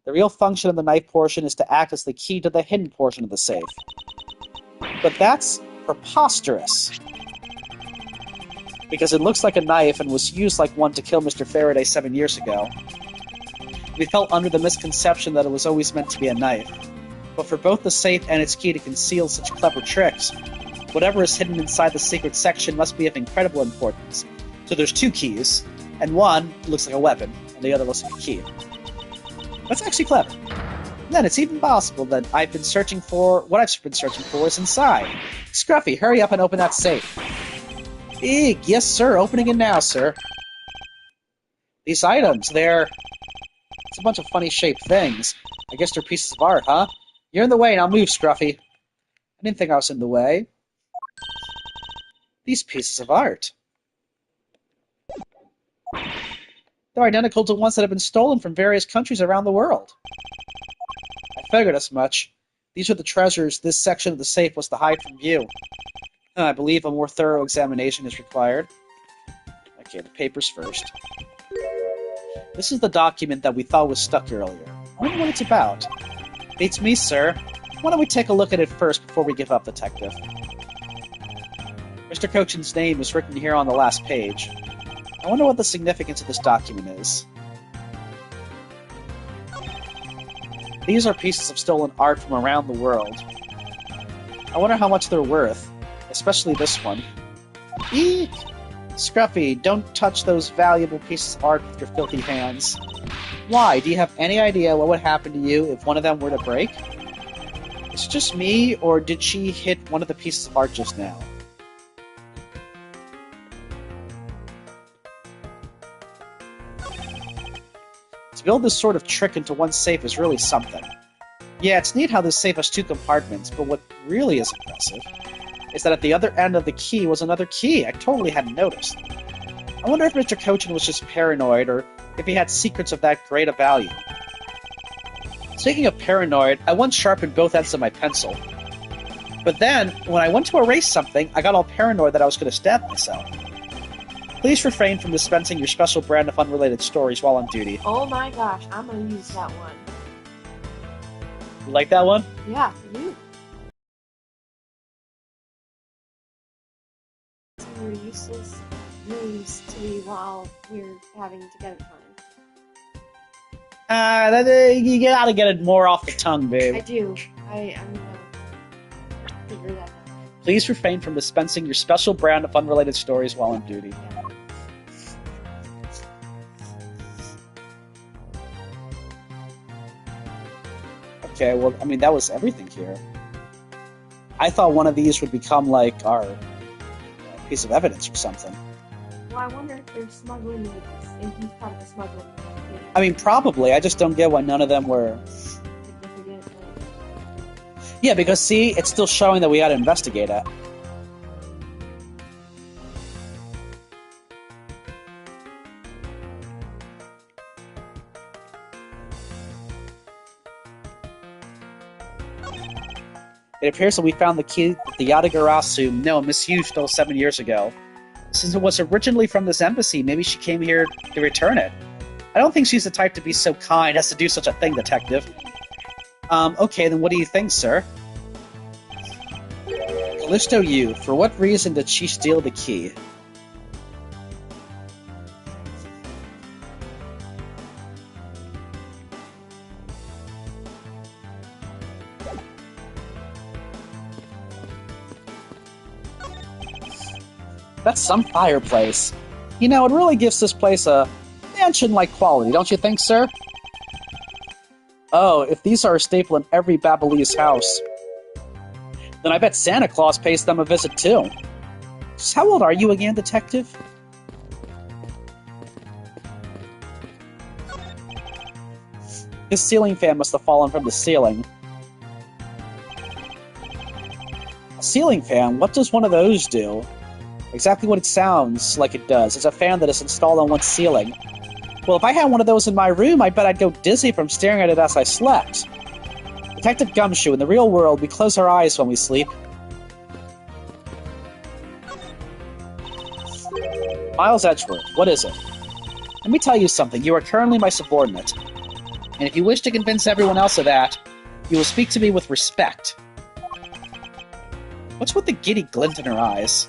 S1: The real function of the knife portion is to act as the key to the hidden portion of the safe. But that's preposterous. Because it looks like a knife and was used like one to kill Mr. Faraday 7 years ago. We fell under the misconception that it was always meant to be a knife. But for both the safe and its key to conceal such clever tricks, whatever is hidden inside the secret section must be of incredible importance. So there's two keys, and one looks like a weapon, and the other looks like a key. That's actually clever. And then it's even possible that what I've been searching for is inside. Scruffy, hurry up and open that safe. Eek, yes sir, opening it now, sir. These items, it's a bunch of funny shaped things. I guess they're pieces of art, huh? You're in the way, now move, Scruffy. I didn't think I was in the way. These pieces of art. They're identical to ones that have been stolen from various countries around the world. I figured as much. These are the treasures this section of the safe was to hide from view. I believe a more thorough examination is required. Okay, the papers first. This is the document that we thought was stuck earlier. I wonder what it's about. Beats me, sir. Why don't we take a look at it first before we give up, detective? Mr. Coachen's name is written here on the last page. I wonder what the significance of this document is. These are pieces of stolen art from around the world. I wonder how much they're worth, especially this one. Eek! Scruffy, don't touch those valuable pieces of art with your filthy hands. Why? Do you have any idea what would happen to you if one of them were to break? Is it just me, or did she hit one of the pieces of art just now? To build this sort of trick into one safe is really something. Yeah, it's neat how this safe has two compartments, but what really is impressive is that at the other end of the key was another key I totally hadn't noticed. I wonder if Mr. Coachen was just paranoid, or if he had secrets of that great a value. Speaking of paranoid, I once sharpened both ends of my pencil. But then, when I went to erase something, I got all paranoid that I was going to stab myself. Please refrain from dispensing your special brand of unrelated stories while on duty.
S2: Oh my gosh, I'm gonna use that one.
S1: You like that one?
S2: Yeah, you. Some useless names to me while we're having together time.
S1: You gotta get it more off the tongue, babe.
S2: I do. I'm gonna figure that out.
S1: Please refrain from dispensing your special brand of unrelated stories while on duty.
S2: Yeah.
S1: Okay, well, I mean, that was everything here. I thought one of these would become, like, our piece of evidence or something.
S2: Well, I wonder if they're smuggling these, if he's part of the smuggling.
S1: I mean, probably. I just don't get why none of them were... Yeah, because, see, it's still showing that we gotta investigate it. It appears that we found the key that the Yatagarasu, Miss Yu stole 7 years ago. Since it was originally from this embassy, maybe she came here to return it. I don't think she's the type to be so kind as to do such a thing, detective. Okay, then what do you think, sir? Calisto Yu, for what reason did she steal the key? That's some fireplace. You know, it really gives this place a mansion-like quality, don't you think, sir? Oh, if these are a staple in every Babylonis house, then I bet Santa Claus pays them a visit, too. Just how old are you again, detective? His ceiling fan must have fallen from the ceiling. A Ceiling fan? What does one of those do? Exactly what it sounds like it does. It's a fan that is installed on one's ceiling. Well, if I had one of those in my room, I bet I'd go dizzy from staring at it as I slept. Detective Gumshoe, in the real world, we close our eyes when we sleep. Miles Edgeworth, what is it? Let me tell you something. You are currently my subordinate. And if you wish to convince everyone else of that, you will speak to me with respect. What's with the giddy glint in her eyes?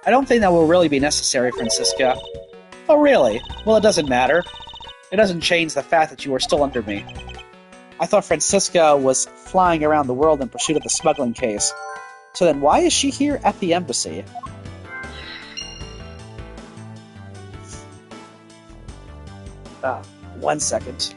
S1: I don't think that will really be necessary, Franziska. Oh, really? Well, it doesn't matter. It doesn't change the fact that you are still under me. I thought Franziska was flying around the world in pursuit of the smuggling case. So then why is she here at the embassy? Ah, 1 second.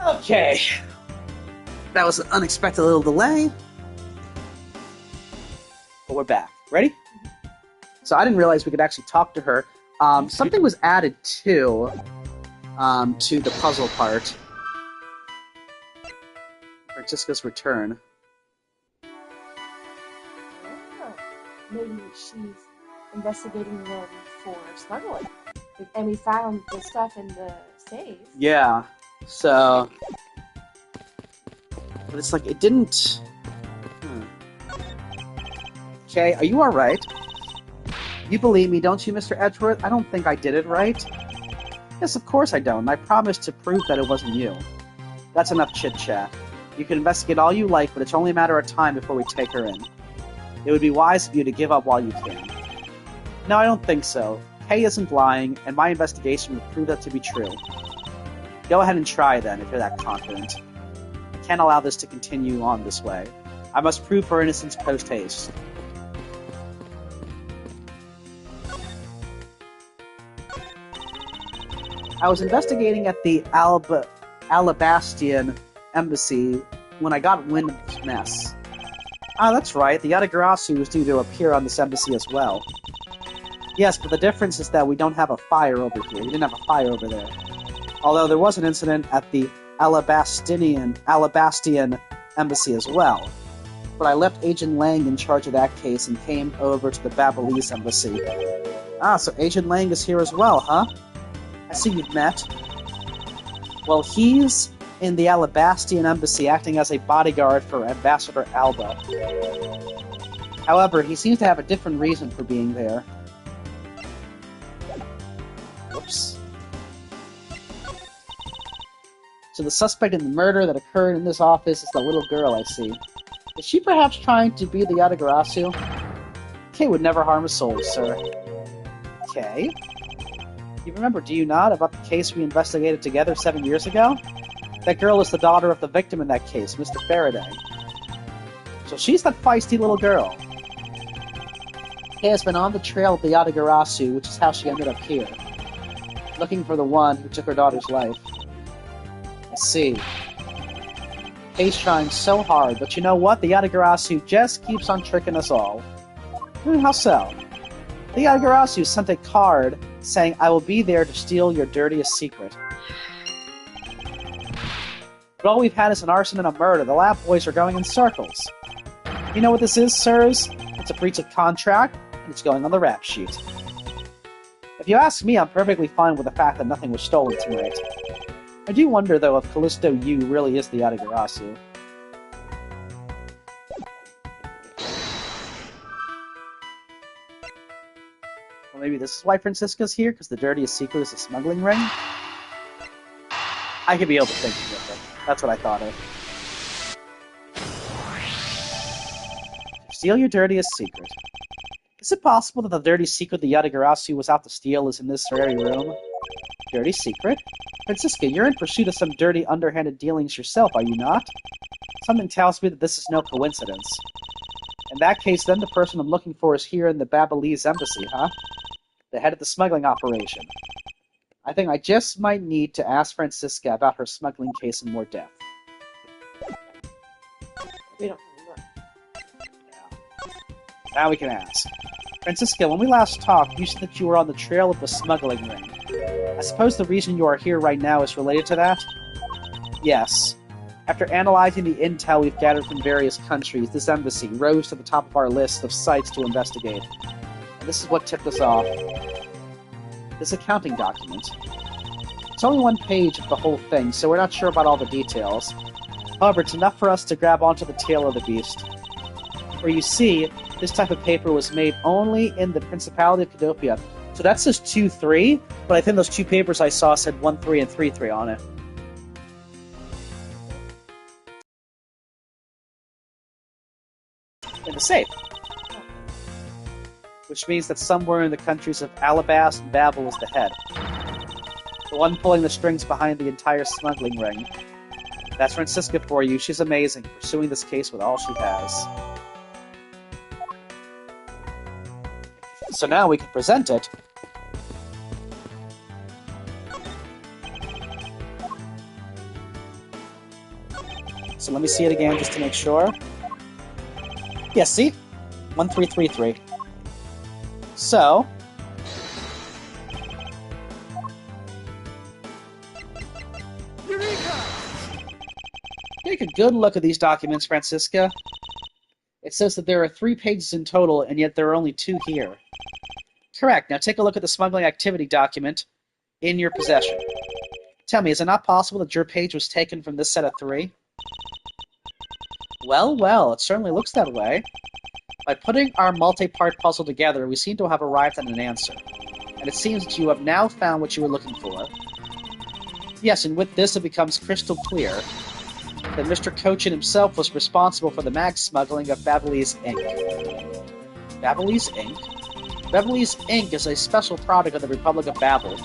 S1: Okay. That was an unexpected little delay. But we're back. Ready? So I didn't realize we could actually talk to her. Something was added to the puzzle part. Franziska's return.
S2: Oh, maybe she's investigating them for smuggling. And we found the stuff in the safe.
S1: Yeah. So... But it's like, it didn't... Okay, are you alright? You believe me, don't you, Mr. Edgeworth? I don't think I did it right. Yes, of course I don't. I promised to prove that it wasn't you. That's enough chit-chat. You can investigate all you like, but it's only a matter of time before we take her in. It would be wise of you to give up while you can. No, I don't think so. Kay isn't lying, and my investigation would prove that to be true. Go ahead and try, then, if you're that confident. I can't allow this to continue on this way. I must prove her innocence post-haste. I was investigating at the Alabastian embassy when I got wind of this mess. Ah, that's right, the Yatagarasu was due to appear on this embassy as well. Yes, but the difference is that we don't have a fire over here. We didn't have a fire over there. Although there was an incident at the Alabastian embassy as well. But I left Agent Lang in charge of that case and came over to the Babylese embassy. Ah, so Agent Lang is here as well, huh? I see you've met. Well, he's in the Alabastian embassy acting as a bodyguard for Ambassador Alba. However, he seems to have a different reason for being there. Whoops. So the suspect in the murder that occurred in this office is the little girl I see. Is she perhaps trying to be the Yatagarasu? Kay would never harm a soul, sir. Kay? You remember, do you not, about the case we investigated together 7 years ago? That girl is the daughter of the victim in that case, Mr. Faraday. So she's that feisty little girl. Kay has been on the trail of the Yatagarasu, which is how she ended up here. Looking for the one who took her daughter's life. I see. Kay's trying so hard, but you know what? The Yatagarasu just keeps on tricking us all. How so? The Yatagarasu sent a card saying, I will be there to steal your dirtiest secret. But all we've had is an arson and a murder. The lab boys are going in circles. You know what this is, sirs? It's a breach of contract, and it's going on the rap sheet. If you ask me, I'm perfectly fine with the fact that nothing was stolen tonight. I do wonder, though, if Calisto U really is the Yatagarasu. Well, maybe this is why Franziska's here, because the dirtiest secret is a smuggling ring? I could be overthinking it, but that's what I thought of. Steal your dirtiest secret. Is it possible that the dirty secret the Yatagarasu was out to steal is in this very room? Dirty secret? Franziska, you're in pursuit of some dirty, underhanded dealings yourself, are you not? Something tells me that this is no coincidence. In that case, then the person I'm looking for is here in the Babylese embassy, huh? The head of the smuggling operation. I think I just might need to ask Franziska about her smuggling case in more depth.
S2: We don't remember.
S1: Yeah. Now we can ask. Franziska, when we last talked, you said that you were on the trail of the smuggling ring. I suppose the reason you are here right now is related to that? Yes. After analyzing the intel we've gathered from various countries, this embassy rose to the top of our list of sites to investigate. And this is what tipped us off. This accounting document. It's only one page of the whole thing, so we're not sure about all the details. However, it's enough for us to grab onto the tail of the beast. Where you see, this type of paper was made only in the Principality of Cadopia. So that says 2-3, but I think those two papers I saw said 1-3 and 3-3 on it. In the safe. Which means that somewhere in the countries of Alabas and Babel is the head. The one pulling the strings behind the entire smuggling ring. That's Franziska for you. She's amazing, pursuing this case with all she has. So now we can present it. So let me see it again just to make sure. Yeah, see? 1-3-3-3. So... Eureka! Take a good look at these documents, Franziska. It says that there are 3 pages in total, and yet there are only 2 here. Correct. Now take a look at the smuggling activity document in your possession. Tell me, is it not possible that your page was taken from this set of 3? Well, well, it certainly looks that way. By putting our multi-part puzzle together, we seem to have arrived at an answer. And it seems that you have now found what you were looking for. Yes, and with this it becomes crystal clear. that Mr. Coachen himself was responsible for the mag smuggling of Babelese ink. Babelese ink? Babelese ink is a special product of the Republic of Babel.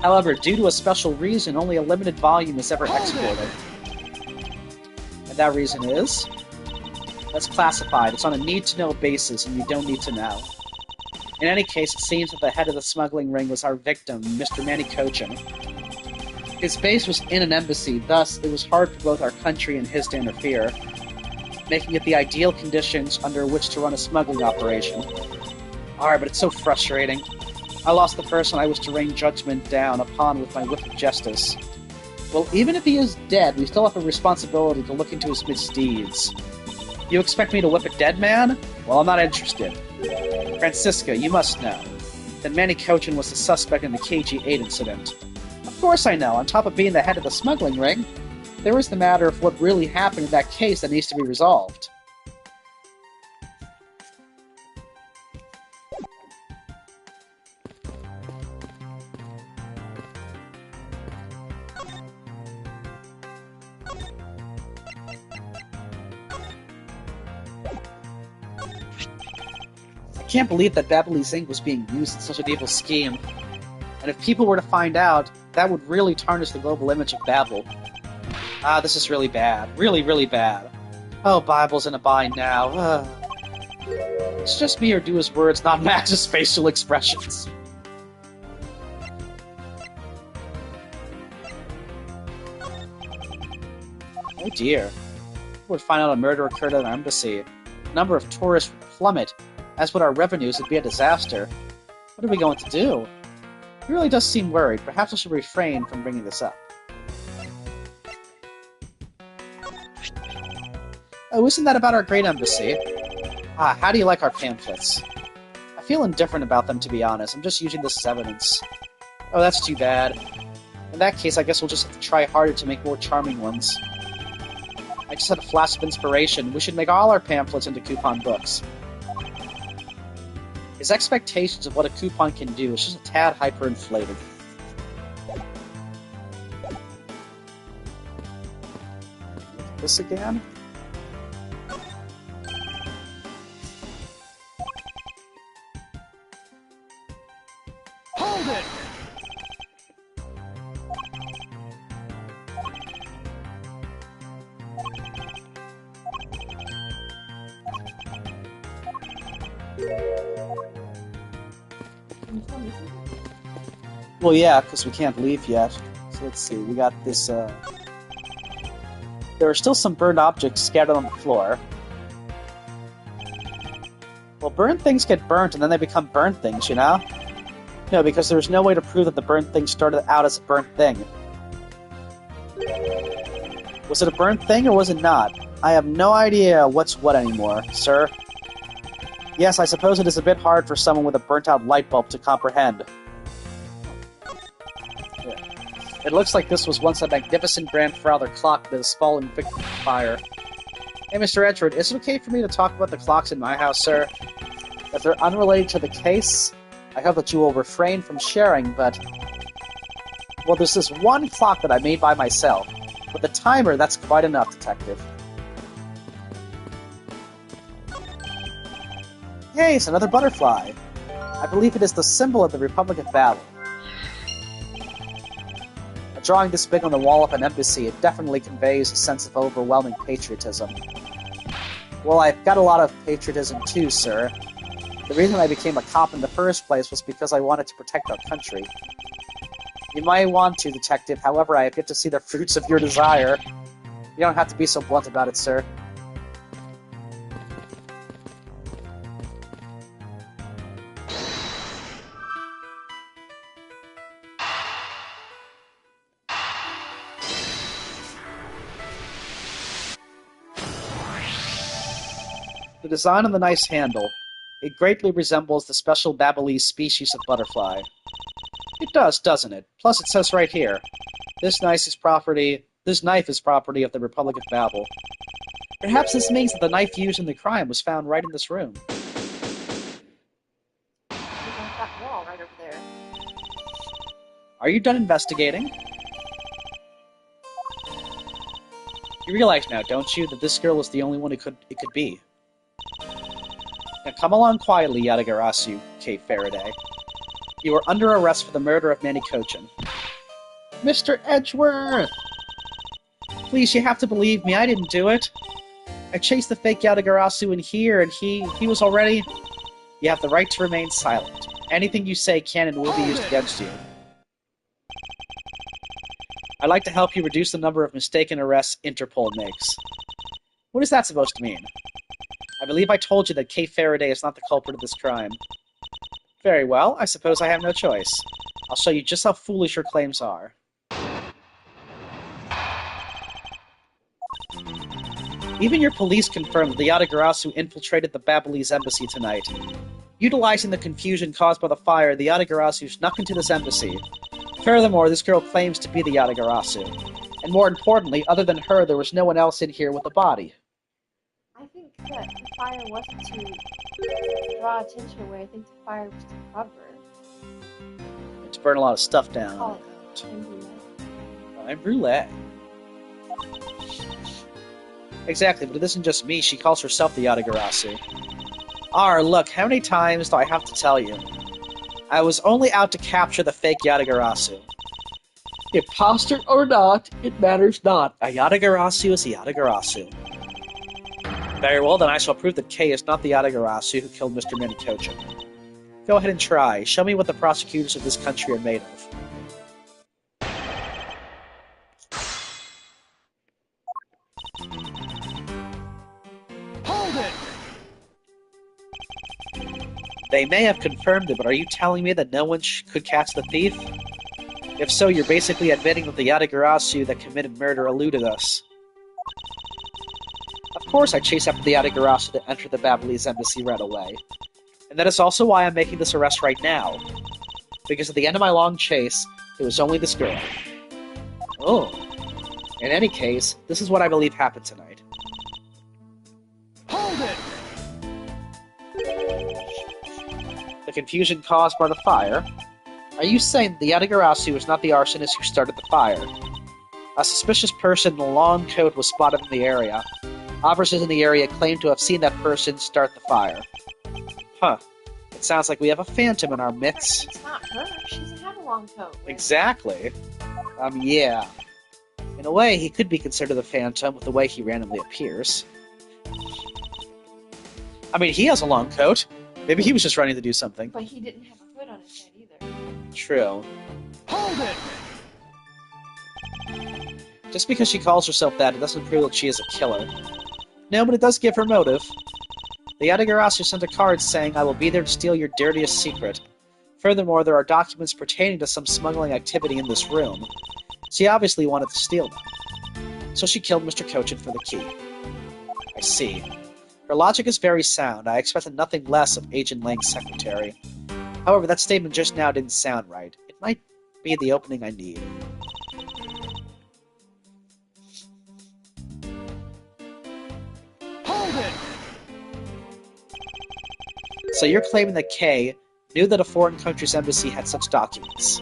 S1: However, due to a special reason, only a limited volume is ever exported. And that reason is? That's classified. It's on a need-to-know basis, and you don't need to know. In any case, it seems that the head of the smuggling ring was our victim, Mr. Manny Coachen. His base was in an embassy, thus it was hard for both our country and his to interfere, making it the ideal conditions under which to run a smuggling operation. Alright, but it's so frustrating. I lost the person I was to rain judgment down upon with my whip of justice. Well, even if he is dead, we still have a responsibility to look into his misdeeds. You expect me to whip a dead man? Well, I'm not interested. Franziska, you must know that Manny Coachen was the suspect in the KG-8 incident. Of course I know. On top of being the head of the smuggling ring, there is the matter of what really happened in that case that needs to be resolved. I can't believe that Babelese ink was being used in such an evil scheme. And if people were to find out, that would really tarnish the global image of Babel. Ah, this is really bad. Really, really bad. Oh, Bible's in a bind now. It's just me or do his words not match his facial expressions. Oh dear. People would find out a murder occurred at our embassy. The number of tourists would plummet. As would our revenues, it'd be a disaster. What are we going to do? He really does seem worried. Perhaps I should refrain from bringing this up. Oh, isn't that about our great embassy? Ah, how do you like our pamphlets? I feel indifferent about them, to be honest. I'm just using this as evidence. Oh, that's too bad. In that case, I guess we'll just have to try harder to make more charming ones. I just had a flash of inspiration. We should make all our pamphlets into coupon books. His expectations of what a coupon can do is just a tad hyperinflated. This again?
S3: Hold it!
S1: Well, yeah, because we can't leave yet. So let's see, we got this, There are still some burned objects scattered on the floor. Well, burned things get burnt and then they become burned things, you know? No, because there's no way to prove that the burned thing started out as a burnt thing. Was it a burnt thing or was it not? I have no idea what's what anymore, sir. Yes, I suppose it is a bit hard for someone with a burnt-out light bulb to comprehend. It looks like this was once a magnificent grandfather clock that has fallen victim to fire. Hey, Mr. Edgeworth, is it okay for me to talk about the clocks in my house, sir? If they're unrelated to the case, I hope that you will refrain from sharing, but... Well, there's this one clock that I made by myself. With the timer, that's quite enough, Detective. Hey, it's another butterfly. I believe it is the symbol of the Republic of Babel. Drawing this big on the wall of an embassy, it definitely conveys a sense of overwhelming patriotism. Well, I've got a lot of patriotism too, sir. The reason I became a cop in the first place was because I wanted to protect our country. You might want to, Detective, however, I have yet to see the fruits of your desire. You don't have to be so blunt about it, sir. The design on the nice handle. It greatly resembles the special Babelese species of butterfly. It does, doesn't it? Plus it says right here, this knife is property of the Republic of Babel. Perhaps this means that the knife used in the crime was found right in this room.
S2: That wall right over there.
S1: Are you done investigating? You realize now, don't you, that this girl is the only one it could be. Now come along quietly, Yatagarasu, K. Faraday. You are under arrest for the murder of Manny Coachen. Mr. Edgeworth! Please, you have to believe me, I didn't do it. I chased the fake Yatagarasu in here, and he was already... You have the right to remain silent. Anything you say can and will be used against you. I'd like to help you reduce the number of mistaken arrests Interpol makes. What is that supposed to mean? I believe I told you that K. Faraday is not the culprit of this crime. Very well, I suppose I have no choice. I'll show you just how foolish your claims are. Even your police confirmed that the Yatagarasu infiltrated the Babalese embassy tonight. Utilizing the confusion caused by the fire, the Yatagarasu snuck into this embassy. Furthermore, this girl claims to be the Yatagarasu. And more importantly, other than her, there was no one else in here with a body.
S2: I think that the fire wasn't to draw attention away. I think the fire was to cover.
S1: To burn a lot of stuff down.
S2: Call it crème brûlée.
S1: Crème brûlée. Exactly, but it isn't just me. She calls herself the Yatagarasu. Look, how many times do I have to tell you? I was only out to capture the fake Yatagarasu. Imposter or not, it matters not. A Yatagarasu is a Yatagarasu. Very well, then I shall prove that K is not the Yatagarasu who killed Mr. Manny Coachen. Go ahead and try. Show me what the prosecutors of this country are made of.
S3: Hold it!
S1: They may have confirmed it, but are you telling me that no one could catch the thief? If so, you're basically admitting that the Yatagarasu that committed murder eluded us. Of course I chased after the Yatagarasu to enter the Babalese embassy right away. And that is also why I'm making this arrest right now. Because at the end of my long chase, it was only this girl. Oh. In any case, this is what I believe happened tonight.
S3: Hold it!
S1: The confusion caused by the fire. Are you saying that the Yatagarasu was not the arsonist who started the fire? A suspicious person in a long coat was spotted in the area. Officers in the area claim to have seen that person start the fire. Huh. It sounds like we have a phantom in our midst.
S2: It's not her. She doesn't have a long coat.
S1: Exactly. Yeah. In a way, he could be considered a phantom with the way he randomly appears. I mean, he has a long coat. Maybe he was just running to do something.
S2: But he didn't have a hood on his head either.
S1: True.
S3: Hold it!
S1: Just because she calls herself that, it doesn't prove that she is a killer. No, but it does give her motive. The Yatagarasu sent a card saying, "I will be there to steal your dirtiest secret." Furthermore, there are documents pertaining to some smuggling activity in this room. She obviously wanted to steal them. So she killed Mr. Coachen for the key. I see. Her logic is very sound. I expected nothing less of Agent Lang's secretary. However, that statement just now didn't sound right. It might be the opening I need.
S3: Hold it!
S1: So you're claiming that K knew that a foreign country's embassy had such documents.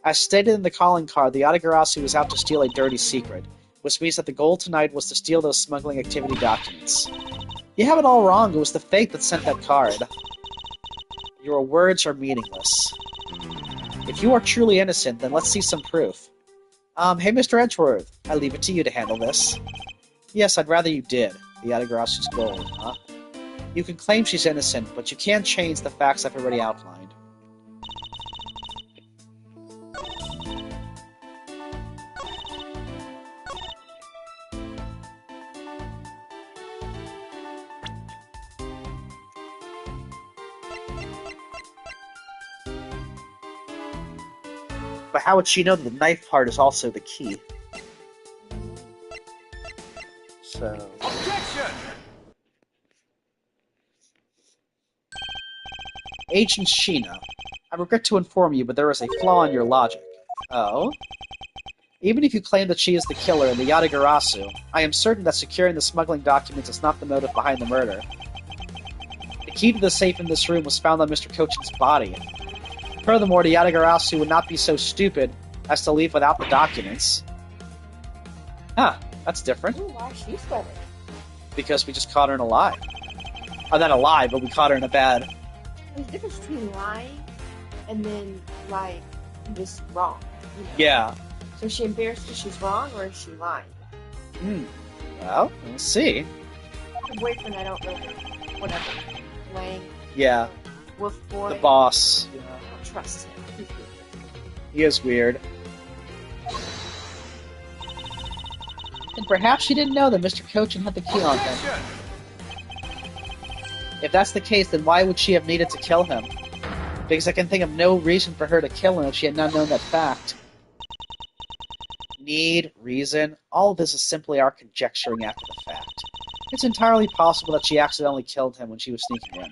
S1: As stated in the calling card, the Yatagarasu was out to steal a dirty secret, which means that the goal tonight was to steal those smuggling activity documents. You have it all wrong. It was the fake that sent that card. Your words are meaningless. If you are truly innocent, then let's see some proof. Hey Mr. Edgeworth, I leave it to you to handle this. Yes, I'd rather you did. The Yatagarasu's goal, huh? You can claim she's innocent, but you can't change the facts I've already outlined. But how would she know that the knife part is also the key? So...
S3: Objection!
S1: Agent Shi-na, I regret to inform you, but there is a flaw in your logic. Oh? Even if you claim that she is the killer and the Yatagarasu, I am certain that securing the smuggling documents is not the motive behind the murder. The key to the safe in this room was found on Mr. Coachen's body. Furthermore, the Yatagarasu would not be so stupid as to leave without the documents. That's different.
S2: Ooh, why is she sweating?
S1: Because we just caught her in a lie. Oh, not a lie, but we caught her in a bad...
S2: There's a difference between lying and then, like, just wrong. You know?
S1: Yeah.
S2: So is she embarrassed because she's wrong, or is she lying?
S1: Well, we'll see.
S2: Her boyfriend, I don't know. Whatever. Lang.
S1: Yeah.
S2: Wolf boy.
S1: The boss.
S2: I don't trust him. He's weird.
S1: He is weird. And perhaps she didn't know that Mr. Coachen had the key on him.
S3: Objection!
S1: If that's the case, then why would she have needed to kill him? Because I can think of no reason for her to kill him if she had not known that fact. Need, reason, all of this is simply our conjecturing after the fact. It's entirely possible that she accidentally killed him when she was sneaking in.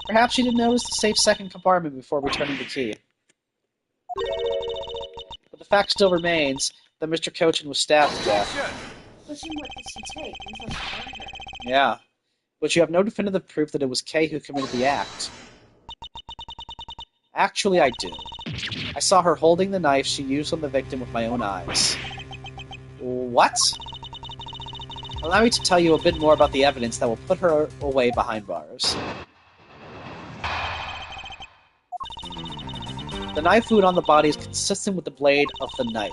S1: Perhaps she didn't notice the safe second compartment before returning the key. But the fact still remains that Mr. Coachen was stabbed to death.
S3: Objection!
S2: But then what did she take? There's nothing on her.
S1: Yeah. But you have no definitive proof that it was Kay who committed the act. Actually, I do. I saw her holding the knife she used on the victim with my own eyes. What? Allow me to tell you a bit more about the evidence that will put her away behind bars. The knife wound on the body is consistent with the blade of the knife.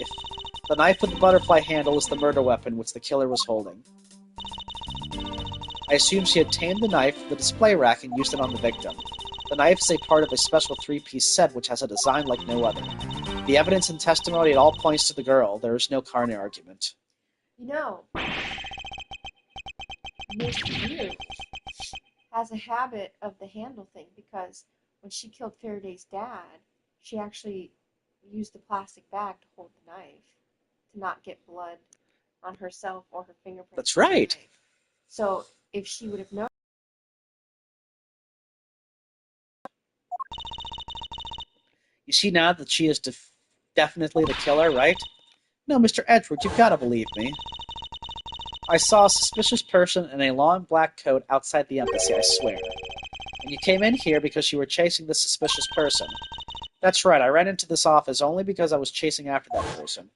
S1: The knife with the butterfly handle is the murder weapon which the killer was holding. I assume she obtained the knife from the display rack and used it on the victim. The knife is a part of a special 3-piece set which has a design like no other. The evidence and testimony at all points to the girl. There is no carne argument.
S2: You know, Miss Yu has a habit of the handle thing, because when she killed Faraday's dad, she actually used the plastic bag to hold the knife to not get blood on herself or her fingerprints.
S1: That's right.
S2: So if she would have known.
S1: You see now that she is definitely the killer, right? No, Mr. Edgeworth, you've got to believe me. I saw a suspicious person in a long black coat outside the embassy, I swear. And you came in here because you were chasing this suspicious person. That's right, I ran into this office only because I was chasing after that person.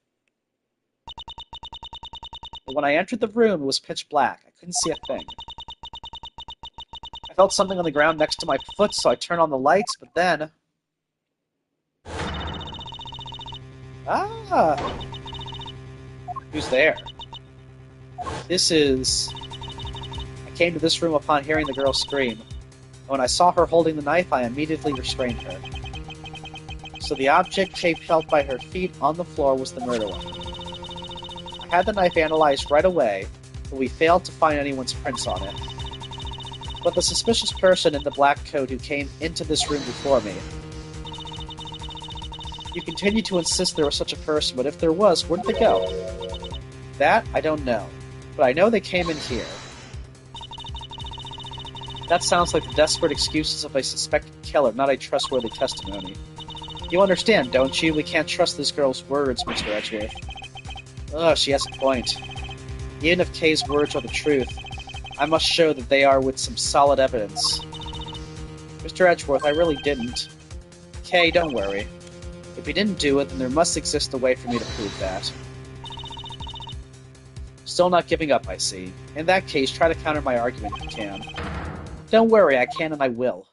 S1: But when I entered the room, it was pitch black. I couldn't see a thing. I felt something on the ground next to my foot, so I turned on the lights, but then... Ah! Who's there? This is... I came to this room upon hearing the girl scream. And when I saw her holding the knife, I immediately restrained her. So the object Kate held by her feet on the floor was the murder weapon. I had the knife analyzed right away, but we failed to find anyone's prints on it. But the suspicious person in the black coat who came into this room before me. You continue to insist there was such a person, but if there was, where did they go? That, I don't know. But I know they came in here. That sounds like the desperate excuses of a suspected killer, not a trustworthy testimony. You understand, don't you? We can't trust this girl's words, Mr. Edgeworth. Ugh, she has a point. Even if Kay's words are the truth, I must show that they are with some solid evidence. Mr. Edgeworth, I really didn't. Kay, don't worry. If you didn't do it, then there must exist a way for me to prove that. Still not giving up, I see. In that case, try to counter my argument if you can. Don't worry, I can and I will.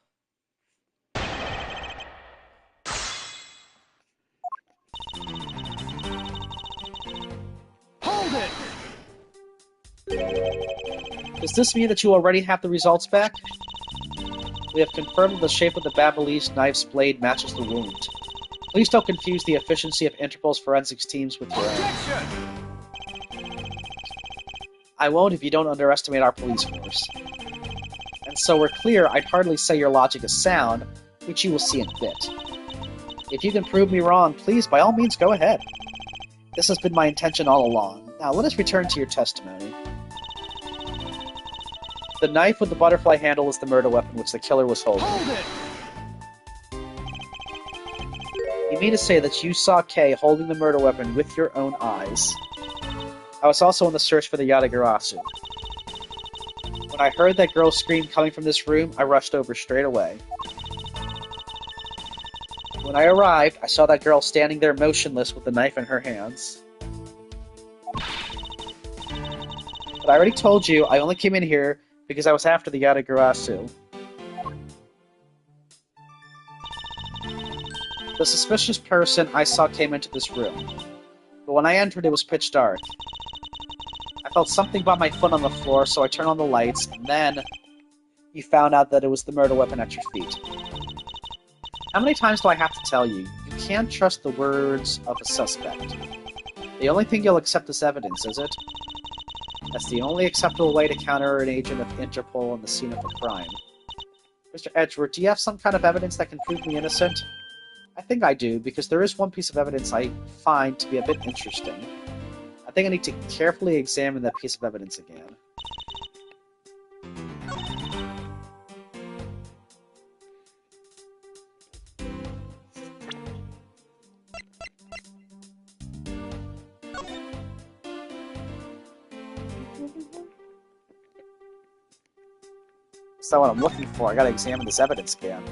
S3: Hold it!
S1: Does this mean that you already have the results back? We have confirmed that the shape of the Babyliss knife's blade matches the wound. Please don't confuse the efficiency of Interpol's forensics teams with your own.
S3: Objection!
S1: I won't if you don't underestimate our police force. And so we're clear, I'd hardly say your logic is sound, which you will see in a bit. If you can prove me wrong, please, by all means, go ahead. This has been my intention all along. Now, let us return to your testimony. The knife with the butterfly handle is the murder weapon which the killer was holding.
S3: Hold it!
S1: You mean to say that you saw Kay holding the murder weapon with your own eyes? I was also on the search for the Yatagarasu. When I heard that girl's scream coming from this room, I rushed over straight away. When I arrived, I saw that girl standing there motionless with the knife in her hands. But I already told you, I only came in here because I was after the Yatagarasu. The suspicious person I saw came into this room. But when I entered, it was pitch dark. I felt something by my foot on the floor, so I turned on the lights, and then you found out that it was the murder weapon at your feet. How many times do I have to tell you? You can't trust the words of a suspect. The only thing you'll accept as evidence, is it? That's the only acceptable way to counter an agent of Interpol on the scene of a crime. Mr. Edgeworth, do you have some kind of evidence that can prove me innocent? I think I do, because there is one piece of evidence I find to be a bit interesting. I think I need to carefully examine that piece of evidence again. That's not what I'm looking for. I gotta examine this evidence again.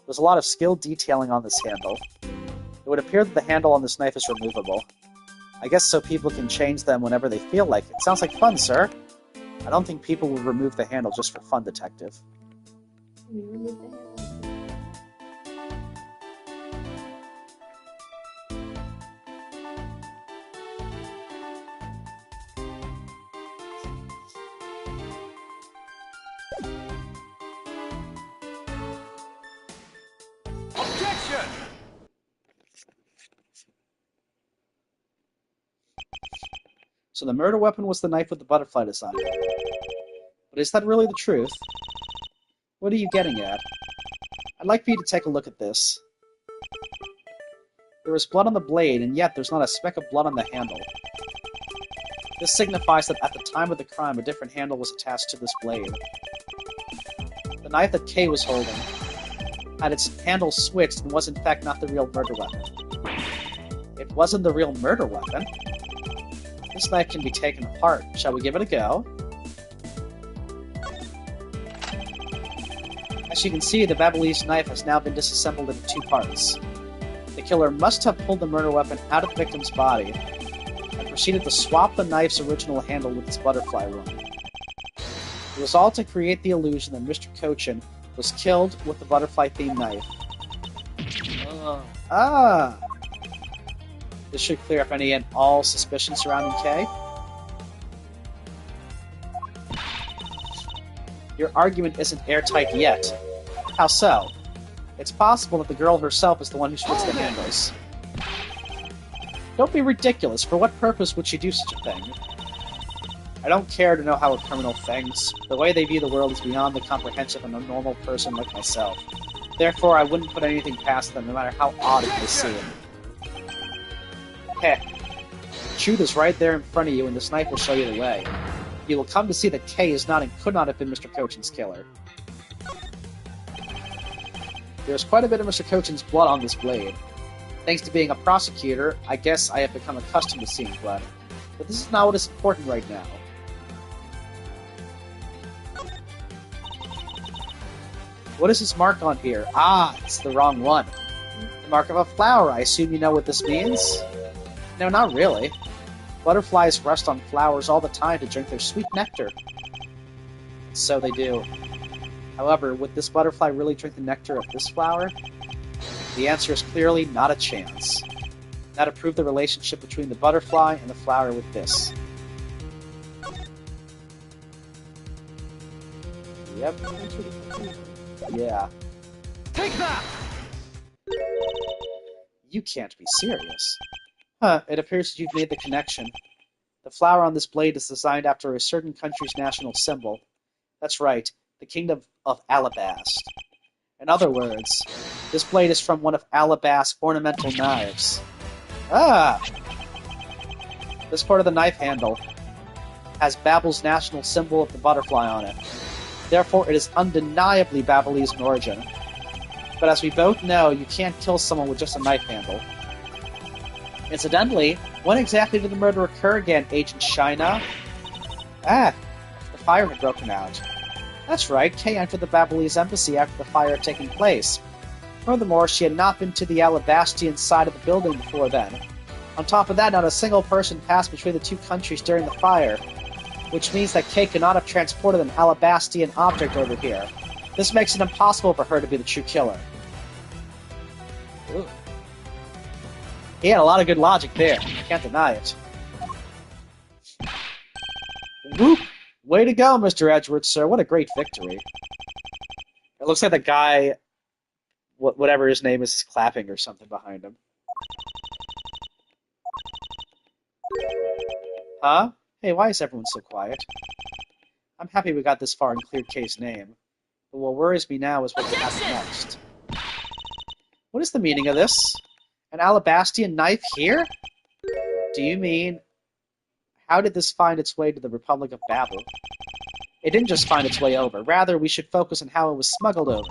S1: There's a lot of skilled detailing on this handle. It would appear that the handle on this knife is removable. I guess so people can change them whenever they feel like it. Sounds like fun, sir. I don't think people would remove the handle just for fun, detective.
S2: You remove the handle.
S3: Objection!
S1: So the murder weapon was the knife with the butterfly design. But is that really the truth? What are you getting at? I'd like for you to take a look at this. There is blood on the blade, and yet there's not a speck of blood on the handle. This signifies that at the time of the crime, a different handle was attached to this blade. The knife that Kay was holding had its handle switched and was in fact not the real murder weapon. It wasn't the real murder weapon. This knife can be taken apart. Shall we give it a go? As you can see, the Babyliss knife has now been disassembled into two parts. The killer must have pulled the murder weapon out of the victim's body and proceeded to swap the knife's original handle with its butterfly one. It was all to create the illusion that Mr. Coachen was killed with the butterfly-themed knife. This should clear up any and all suspicion surrounding Kay. Your argument isn't airtight yet. How so? It's possible that the girl herself is the one who switched the handles. Don't be ridiculous. For what purpose would she do such a thing? I don't care to know how a criminal thinks. The way they view the world is beyond the comprehension of a normal person like myself. Therefore, I wouldn't put anything past them, no matter how odd it may seem. Heck, the truth is right there in front of you, and this knife will show you the way. You will come to see that Kay is not and could not have been Mr. Coachen's killer. There's quite a bit of Mr. Coachen's blood on this blade. Thanks to being a prosecutor, I guess I have become accustomed to seeing blood. But this is not what is important right now. What is this mark on here? Ah, it's the wrong one. The mark of a flower. I assume you know what this means? No, not really. Butterflies rest on flowers all the time to drink their sweet nectar. So they do. However, would this butterfly really drink the nectar of this flower? The answer is clearly not a chance. Now to prove the relationship between the butterfly and the flower with this. Yep. Yeah.
S3: Take that!
S1: You can't be serious. Huh, it appears that you've made the connection. The flower on this blade is designed after a certain country's national symbol. That's right, the Kingdom of Alabast. In other words, this blade is from one of Alabast's ornamental knives. Ah! This part of the knife handle has Babel's national symbol of the butterfly on it. Therefore, it is undeniably Babyliss in origin. But as we both know, you can't kill someone with just a knife handle. Incidentally, when exactly did the murder occur again, Agent Shih-na? Ah, the fire had broken out. That's right, Kay entered the Babyliss embassy after the fire had taken place. Furthermore, she had not been to the Alabastian side of the building before then. On top of that, not a single person passed between the two countries during the fire. which means that Kay could not have transported an Alabastian object over here. This makes it impossible for her to be the true killer. Ooh. He had a lot of good logic there. Can't deny it. Whoop! Way to go, Mr. Edgeworth, sir. What a great victory. It looks like the guy, whatever his name is clapping or something behind him. Huh? Hey, why is everyone so quiet? I'm happy we got this far and cleared Kay's name. But what worries me now is what will happen next. What is the meaning of this? An Alabastian knife here? Do you mean... How did this find its way to the Republic of Babel? It didn't just find its way over. Rather, we should focus on how it was smuggled over.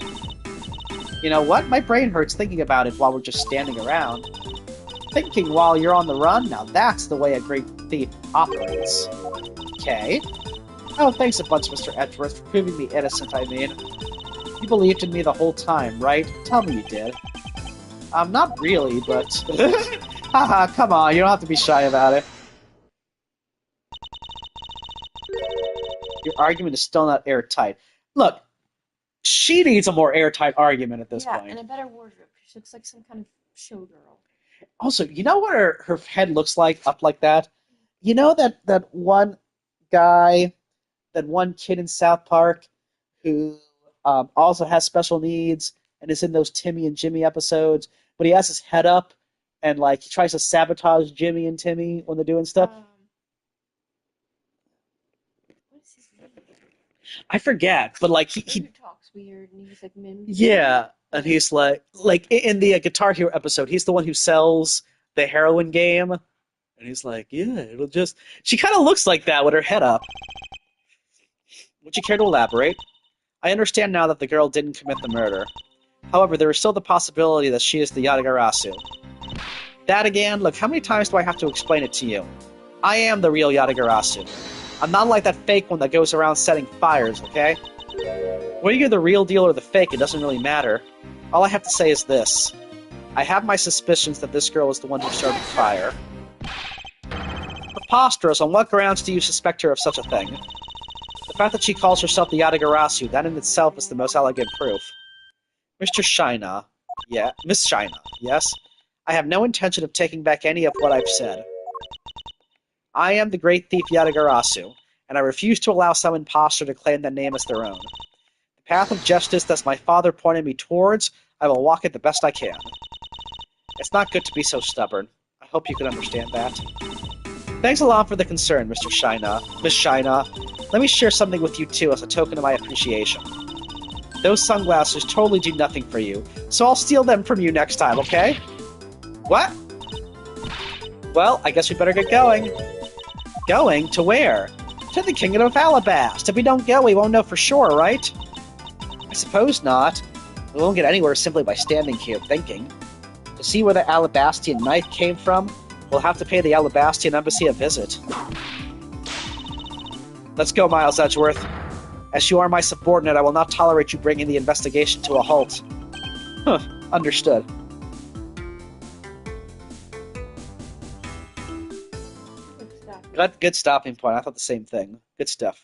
S1: You know what? My brain hurts thinking about it while we're just standing around. Thinking while you're on the run? Now that's the way a great thief operates. Okay. Oh, thanks a bunch, Mr. Edgeworth, for proving me innocent, I mean. You believed in me the whole time, right? Tell me you did. Not really, but... Haha, come on, you don't have to be shy about it. Your argument is still not airtight. Look, she needs a more airtight argument at this point.
S2: Yeah, and a better wardrobe. She looks like some kind of showgirl.
S1: Also, you know what her head looks like up like that? You know that one guy, that one kid in South Park who also has special needs and is in those Timmy and Jimmy episodes, but he has his head up and like he tries to sabotage Jimmy and Timmy when they're doing stuff?
S2: What is his name?
S1: I forget, but like he
S2: talks weird and he's like Mim.
S1: yeah, and he's like in the Guitar Hero episode, he's the one who sells the heroin game, and he's like, yeah, it'll just. She kind of looks like that with her head up. Would you care to elaborate? I understand now that the girl didn't commit the murder. However, there is still the possibility that she is the Yatagarasu. That again, look, how many times do I have to explain it to you? I am the real Yatagarasu. I'm not like that fake one that goes around setting fires, okay? Whether you're the real deal or the fake, it doesn't really matter. All I have to say is this. I have my suspicions that this girl is the one who started the fire. Preposterous, on what grounds do you suspect her of such a thing? The fact that she calls herself the Yatagarasu, that in itself is the most elegant proof. Mr. Shi-na. Yeah, Miss Shi-na, yes? I have no intention of taking back any of what I've said. I am the great thief Yatagarasu, and I refuse to allow some impostor to claim that name as their own. The path of justice that my father pointed me towards, I will walk it the best I can. It's not good to be so stubborn. I hope you can understand that. Thanks a lot for the concern, Mr. Shi-na. Miss Shi-na. Let me share something with you too as a token of my appreciation. Those sunglasses totally do nothing for you, so I'll steal them from you next time, okay? What? Well, I guess we better get going. Going? To where? To the Kingdom of Alabast. If we don't go, we won't know for sure, right? I suppose not. We won't get anywhere simply by standing here thinking. To see where the Alabastian knife came from, we'll have to pay the Alabastian embassy a visit. Let's go, Miles Edgeworth. As you are my subordinate, I will not tolerate you bringing the investigation to a halt. Huh, understood. Good stopping point. I thought the same thing. Good stuff.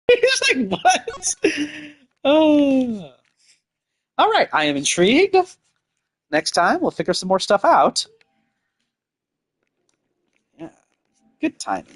S1: He's like, what? Oh. All right, I am intrigued. Next time, we'll figure some more stuff out. Yeah, good timing.